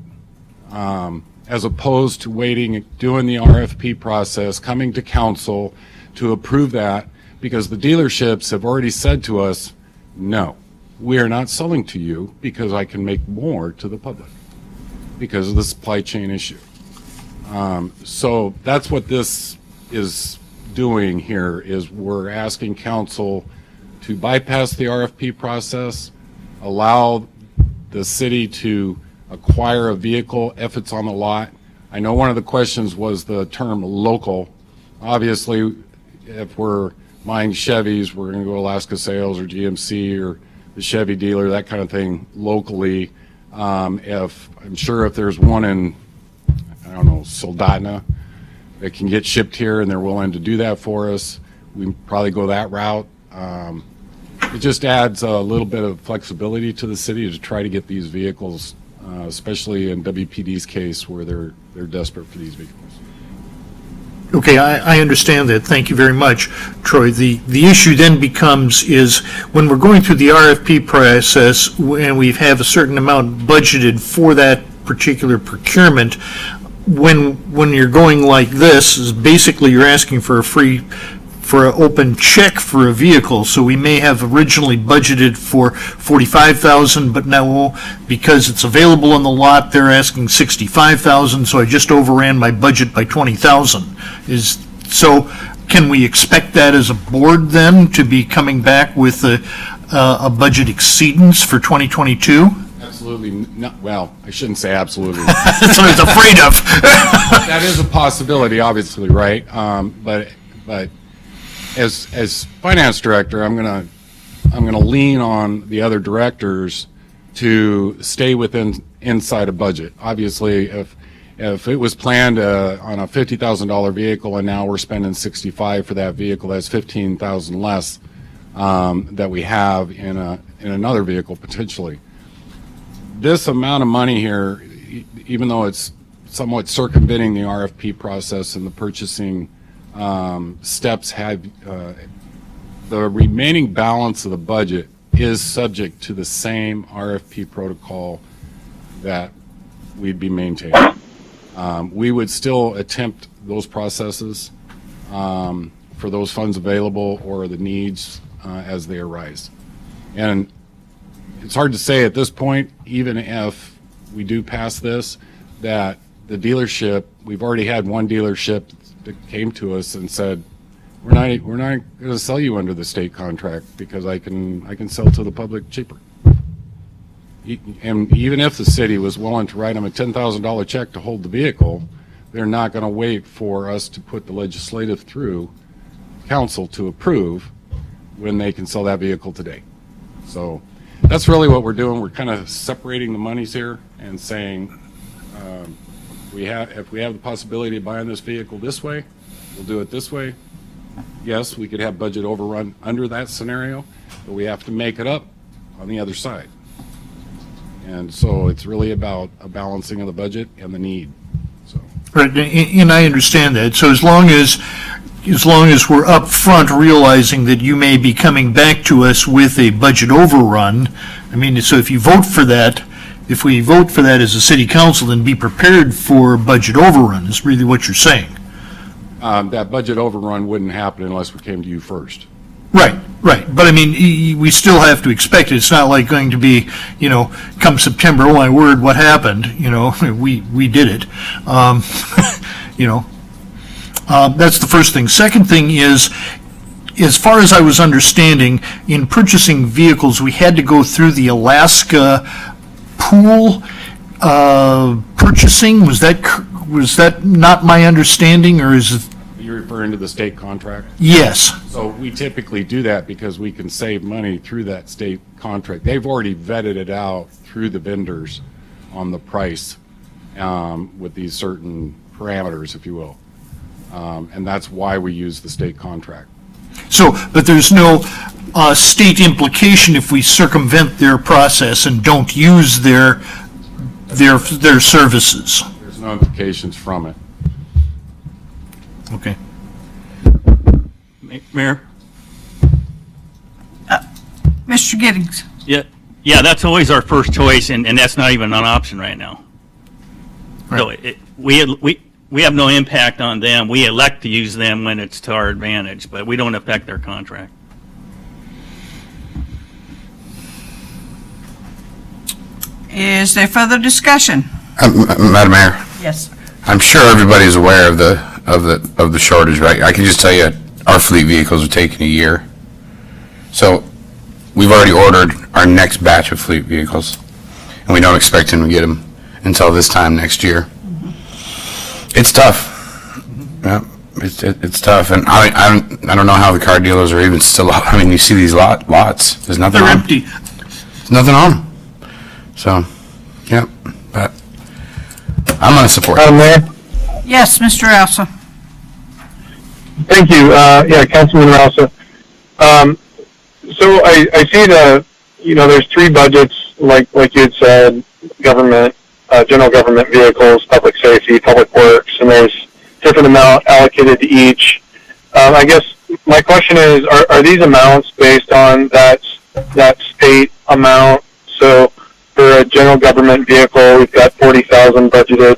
As opposed to waiting, doing the RFP process, coming to council to approve that, because the dealerships have already said to us, no, we are not selling to you because I can make more to the public because of the supply chain issue. So that's what this is doing here, is we're asking council to bypass the RFP process, allow the city to acquire a vehicle if it's on the lot. I know one of the questions was the term local. Obviously, if we're buying Chevys, we're going to go Alaska Sales or GMC or the Chevy dealer, that kind of thing, locally. If I'm sure if there's one in, I don't know, Soldotna that can get shipped here and they're willing to do that for us, we probably go that route. It just adds a little bit of flexibility to the city to try to get these vehicles, especially in WPD's case where they're desperate for these vehicles. Okay, I understand that. Thank you very much, Troy. The issue then becomes is when we're going through the RFP process and we have a certain amount budgeted for that particular procurement, when you're going like this, is basically you're asking for an open check for a vehicle. So we may have originally budgeted for $45,000, but now because it's available on the lot, they're asking $65,000. So I just overran my budget by $20,000. So can we expect that as a board then to be coming back with a budget exceedance for 2022? Absolutely not. Well, I shouldn't say absolutely. That's what I was afraid of. That is a possibility, obviously, right? But as finance director, I'm gonna lean on the other directors to stay inside a budget. Obviously, if it was planned on a $50,000 vehicle and now we're spending $65 for that vehicle, that's $15,000 less. that we have in another vehicle potentially. This amount of money here, even though it's somewhat circumventing the RFP process and the purchasing steps, the remaining balance of the budget is subject to the same RFP protocol that we'd be maintaining. We would still attempt those processes for those funds available or the needs as they arise. And it's hard to say at this point, even if we do pass this, that the dealership, we've already had one dealership that came to us and said, we're not going to sell you under the state contract because I can sell to the public cheaper. And even if the city was willing to write them a $10,000 check to hold the vehicle, they're not going to wait for us to put the legislative through council to approve when they can sell that vehicle today. So that's really what we're doing. We're kind of separating the monies here and saying, if we have the possibility of buying this vehicle this way, we'll do it this way. Yes, we could have budget overrun under that scenario, but we have to make it up on the other side. And so it's really about a balancing of the budget and the need. So. Right, and I understand that. So as long as we're up front realizing that you may be coming back to us with a budget overrun, I mean, so if you vote for that, if we vote for that as a city council, then be prepared for budget overrun is really what you're saying. That budget overrun wouldn't happen unless we came to you first. Right. But I mean, we still have to expect it. It's not like going to be, come September, oh my word, what happened? We did it. That's the first thing. Second thing is, as far as I was understanding, in purchasing vehicles, we had to go through the Alaska pool purchasing. Was that not my understanding, or is it? You're referring to the state contract? Yes. So we typically do that because we can save money through that state contract. They've already vetted it out through the vendors on the price with these certain parameters, if you will. And that's why we use the state contract. So, but there's no state implication if we circumvent their process and don't use their services? There's no implications from it. Okay. Mayor? Mr. Giddings? Yeah, that's always our first choice, and that's not even an option right now. Right. So we have no impact on them. We elect to use them when it's to our advantage, but we don't affect their contract. Is there further discussion? Madam Mayor, Yes. I'm sure everybody's aware of the shortage, right? I can just tell you, our fleet vehicles are taking a year. So we've already ordered our next batch of fleet vehicles, and we don't expect them to get them until this time next year. It's tough. Yeah, it's tough, and I don't know how the car dealers are even still. I mean, you see these lots. There's nothing. They're on empty. There's nothing on them. So, yeah, but I'm going to support it. Mayor? Yes, Mr. Elsa. Thank you. Councilman Rausa. So I see there's three budgets, like you had said, government, general government vehicles, public safety, public works, and there's different amount allocated to each. I guess my question is, are these amounts based on that state amount? So for a general government vehicle, we've got $40,000 budgeted.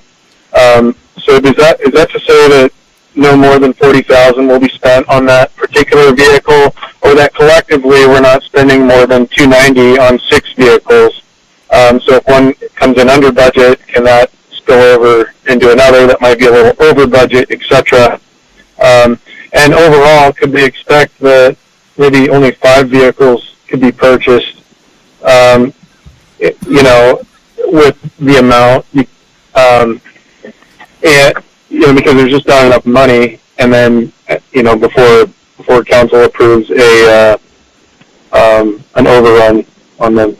So is that to say that no more than $40,000 will be spent on that particular vehicle, or that collectively we're not spending more than $290 on 6 vehicles? So if one comes in under budget, can that spill over into another that might be a little over budget, etc.? And overall, could we expect that maybe only 5 vehicles could be purchased? With the amount, because there's just not enough money, and then before council approves an overrun on the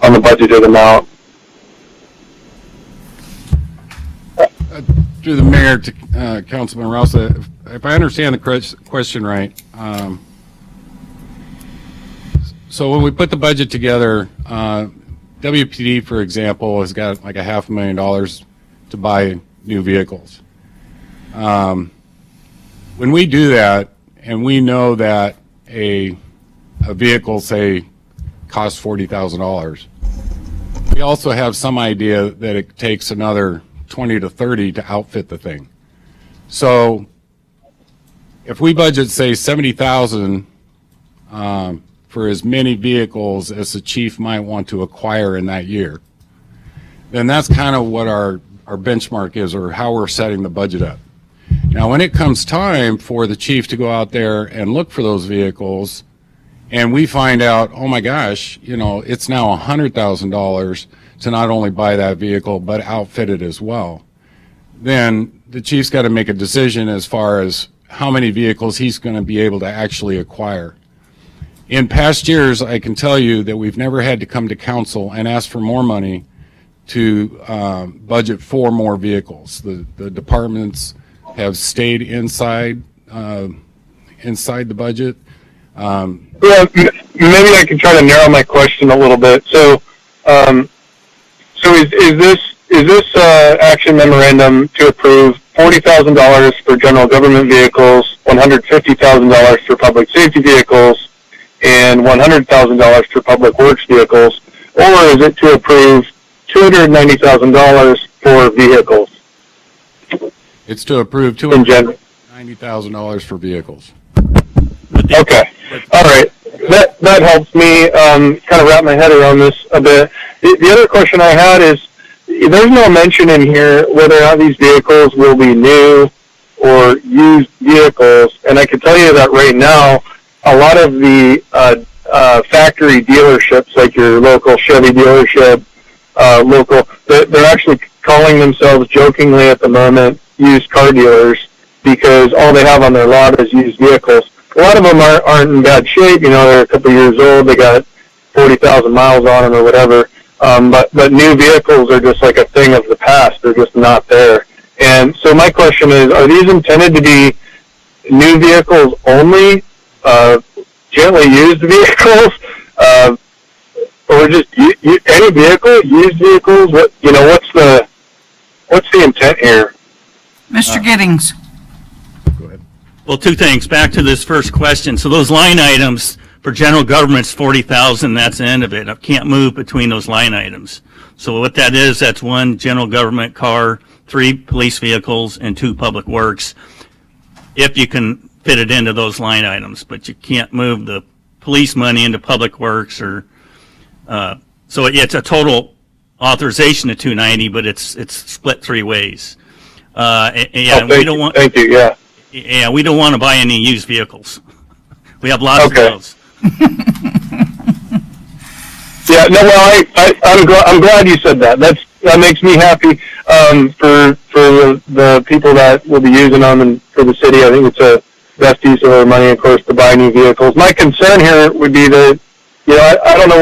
budgeted amount. Through the mayor to Councilman Rausa, if I understand the question right, So when we put the budget together, WPD, for example, has got like $500,000 to buy new vehicles. When we do that, and we know that a vehicle, say, costs $40,000, we also have some idea that it takes another 20 to 30 to outfit the thing. So if we budget, say, 70,000 for as many vehicles as the chief might want to acquire in that year, then that's kind of what our benchmark is, or how we're setting the budget up. Now, when it comes time for the chief to go out there and look for those vehicles, and we find out, oh my gosh, you know, it's now $100,000 to not only buy that vehicle, but outfit it as well, then the chief's got to make a decision as far as how many vehicles he's going to be able to actually acquire. In past years, I can tell you that we've never had to come to council and ask for more money to budget for more vehicles. The departments have stayed inside the budget. Yeah, maybe I can try to narrow my question a little bit. So, is this action memorandum to approve $40,000 for general government vehicles, $150,000 for public safety vehicles, and $100,000 for public works vehicles, or is it to approve $290,000 for vehicles? It's to approve $290,000 for vehicles. Okay. All right. That helps me kind of wrap my head around this a bit. The other question I had is, there's no mention in here whether or not these vehicles will be new or used vehicles, and I can tell you that right now, a lot of the factory dealerships, like your local Chevy dealership, they're actually calling themselves jokingly at the moment used car dealers, because all they have on their lot is used vehicles. A lot of them aren't in bad shape. You know, they're a couple years old. They got 40,000 miles on them or whatever. But new vehicles are just like a thing of the past. They're just not there. And so my question is, are these intended to be new vehicles only, gently used vehicles, or just any vehicle, used vehicles? What's the intent here? Mr. Giddings. Go ahead. Well, two things. Back to this first question. So those line items for general government's 40,000, that's the end of it. I can't move between those line items. So what that is, that's one general government car, 3 police vehicles, and 2 public works, if you can fit it into those line items. But you can't move the police money into public works, or so it's a total authorization of 290, but it's split 3 ways. We don't want. Thank you. Yeah. Yeah, we don't want to buy any used vehicles. We have lots of those. Yeah. No. Well, I'm glad you said that. That makes me happy. For the people that will be using them, and for the city, I think it's a best use of our money, of course, to buy new vehicles. My concern here would be that, you know, I don't know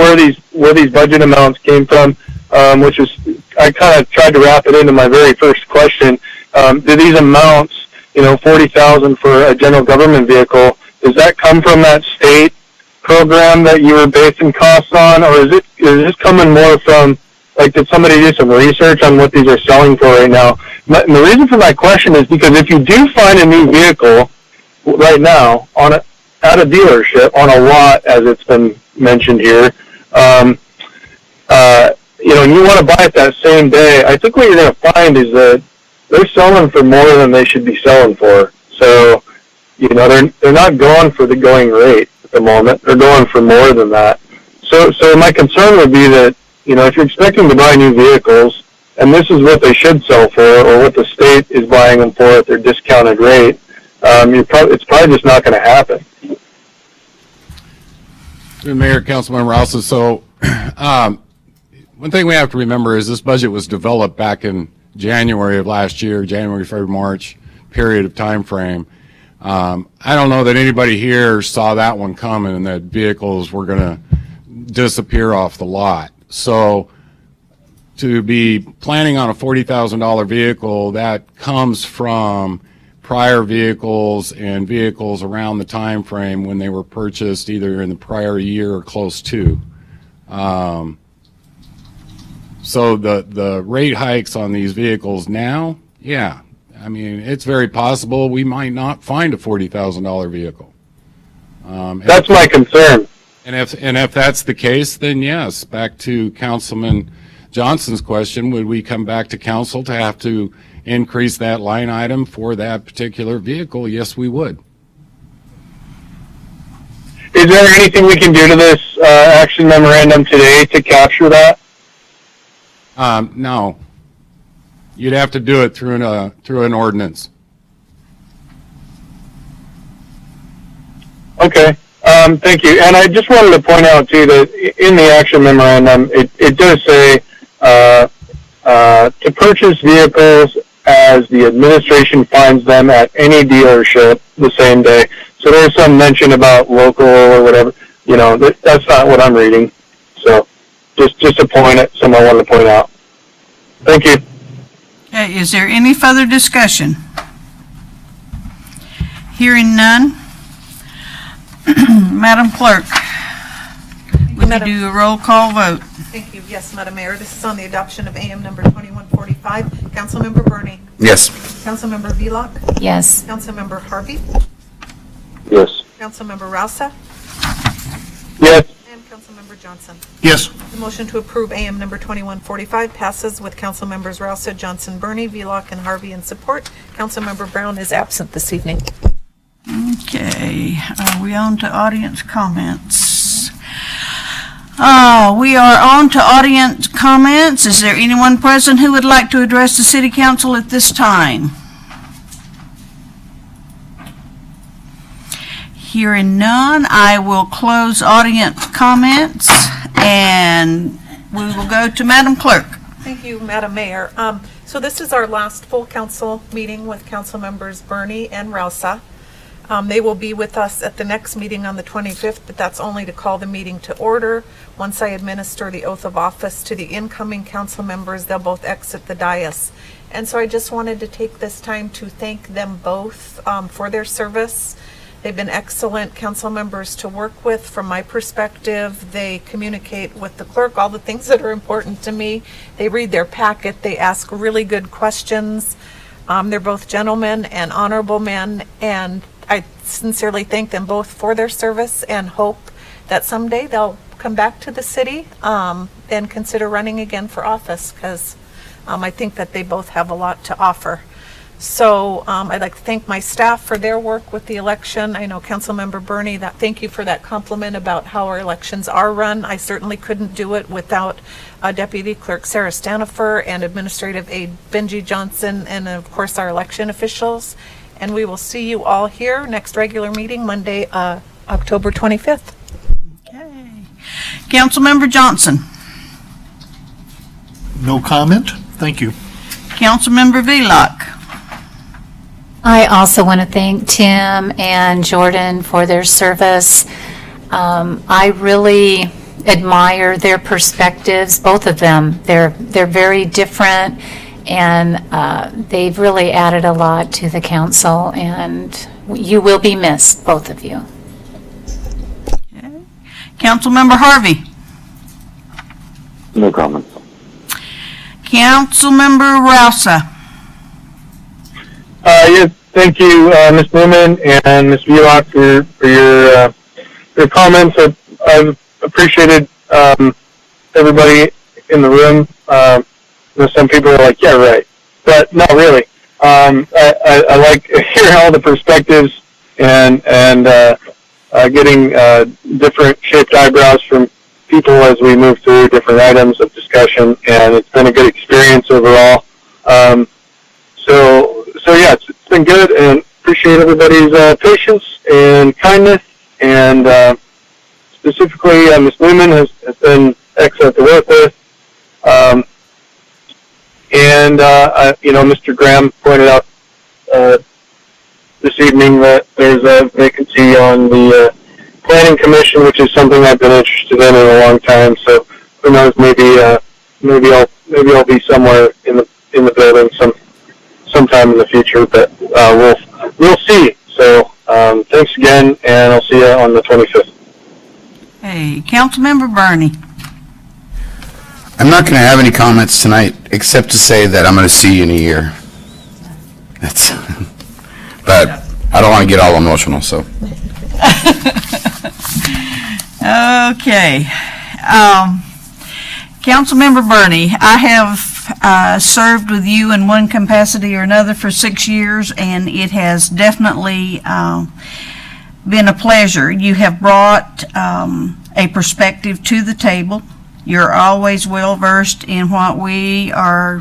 where these budget amounts came from, which is, I kind of tried to wrap it into my very first question. Do these amounts, you know, 40,000 for a general government vehicle, does that come from that state program that you were basing costs on, or is this coming more from, like, did somebody do some research on what these are selling for right now? And the reason for my question is because if you do find a new vehicle right now at a dealership on a lot, as it's been mentioned here, you know, and you want to buy it that same day, I think what you're going to find is that they're selling for more than they should be selling for. So, you know, they're not going for the going rate at the moment. They're going for more than that. So my concern would be that, you know, if you're expecting to buy new vehicles, and this is what they should sell for, or what the state is buying them for at their discounted rate, it's probably just not going to happen. Mayor, Councilmember Alsa, so one thing we have to remember is this budget was developed back in January of last year, January, February, March period of time frame. I don't know that anybody here saw that one coming, and that vehicles were going to disappear off the lot. So to be planning on a $40,000 vehicle, that comes from prior vehicles and vehicles around the time frame when they were purchased either in the prior year or close to. So the rate hikes on these vehicles now, yeah, I mean, it's very possible we might not find a $40,000 vehicle. That's my concern. And if that's the case, then yes, back to Councilman Johnson's question, would we come back to council to have to increase that line item for that particular vehicle? Yes, we would. Is there anything we can do to this action memorandum today to capture that? No. You'd have to do it through an ordinance. Okay. Thank you. And I just wanted to point out too that in the action memorandum, it does say to purchase vehicles as the administration finds them at any dealership the same day. So there's some mention about local or whatever. You know, that's not what I'm reading. So just a point, something I wanted to point out. Thank you. Okay, is there any further discussion? Hearing none. Madam Clerk, would you do a roll call vote? Thank you. Yes, Madam Mayor. This is on the adoption of AM number 2145. Councilmember Burney. Yes. Councilmember Velock. Yes. Councilmember Harvey. Yes. Councilmember Rousa. Yes. And Councilmember Johnson. Yes. The motion to approve AM number 2145 passes with Councilmembers Rousa, Johnson, Burney, Velock, and Harvey in support. Councilmember Brown is absent this evening. Okay, are we on to audience comments? We are on to audience comments. Is there anyone present who would like to address the City Council at this time? Hearing none, I will close audience comments and we will go to Madam Clerk. Thank you, Madam Mayor. So this is our last full council meeting with Council Members Burney and Rousa. They will be with us at the next meeting on the 25th, but that's only to call the meeting to order. Once I administer the oath of office to the incoming council members, they'll both exit the dais. And so I just wanted to take this time to thank them both for their service. They've been excellent council members to work with. From my perspective, they communicate with the clerk all the things that are important to me. They read their packet. They ask really good questions. They're both gentlemen and honorable men, and I sincerely thank them both for their service and hope that someday they'll come back to the city and consider running again for office, because I think that they both have a lot to offer. So I'd like to thank my staff for their work with the election. I know Councilmember Burney, thank you for that compliment about how our elections are run. I certainly couldn't do it without Deputy Clerk Sarah Stanifer and Administrative Aide Benji Johnson, and of course our election officials. And we will see you all here next regular meeting Monday, October 25th. Okay. Councilmember Johnson. No comment? Thank you. Councilmember Velock. I also want to thank Tim and Jordan for their service. I really admire their perspectives, both of them. They're very different, and they've really added a lot to the council, and you will be missed, both of you. Okay. Councilmember Harvey. No comment. Councilmember Rousa. Yes, thank you, Ms. Newman and Ms. Velock for your comments. I've appreciated everybody in the room. Some people are like, yeah, right, but not really. I like hearing all the perspectives and getting different shaped eyebrows from people as we move through different items of discussion, and it's been a good experience overall. So yeah, it's been good, and appreciate everybody's patience and kindness, and specifically Ms. Newman has been excellent to work with. Mr. Graham pointed out this evening that there's a vacancy on the Planning Commission, which is something I've been interested in a long time. So who knows? Maybe I'll be somewhere in the building sometime in the future. But Thanks again, and I'll see you on the 25th. Hey, Councilmember Burney. I'm not going to have any comments tonight, except to say that I'm going to see you in a year. That's, but I don't want to get all emotional, so. Okay. Councilmember Burney, I have served with you in one capacity or another for 6 years, and it has definitely been a pleasure. You have brought a perspective to the table. You're always well-versed in what we are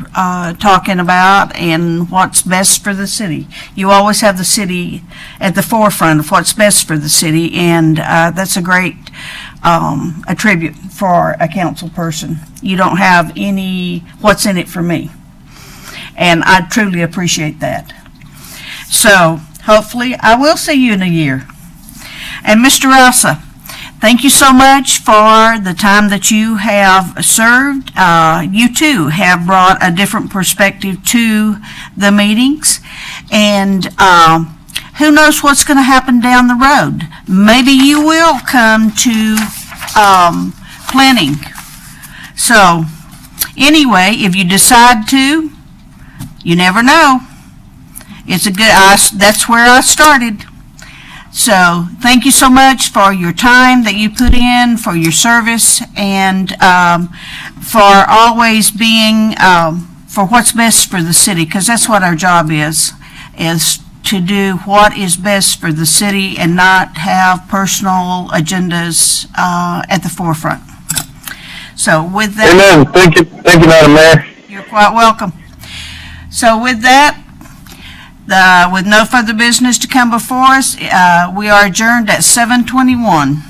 talking about and what's best for the city. You always have the city at the forefront of what's best for the city, and that's a great attribute for a council person. You don't have any what's in it for me, and I truly appreciate that. So hopefully I will see you in a year. And Mr. Rasa, thank you so much for the time that you have served. You too have brought a different perspective to the meetings, and who knows what's going to happen down the road. Maybe you will come to planning. So anyway, if you decide to, you never know. It's a good, that's where I started. So thank you so much for your time that you put in, for your service, and for always being for what's best for the city, because that's what our job is to do what is best for the city and not have personal agendas at the forefront. So with that. Amen. Thank you, Madam Mayor. You're quite welcome. So with that, with no further business to come before us, we are adjourned at 7:21.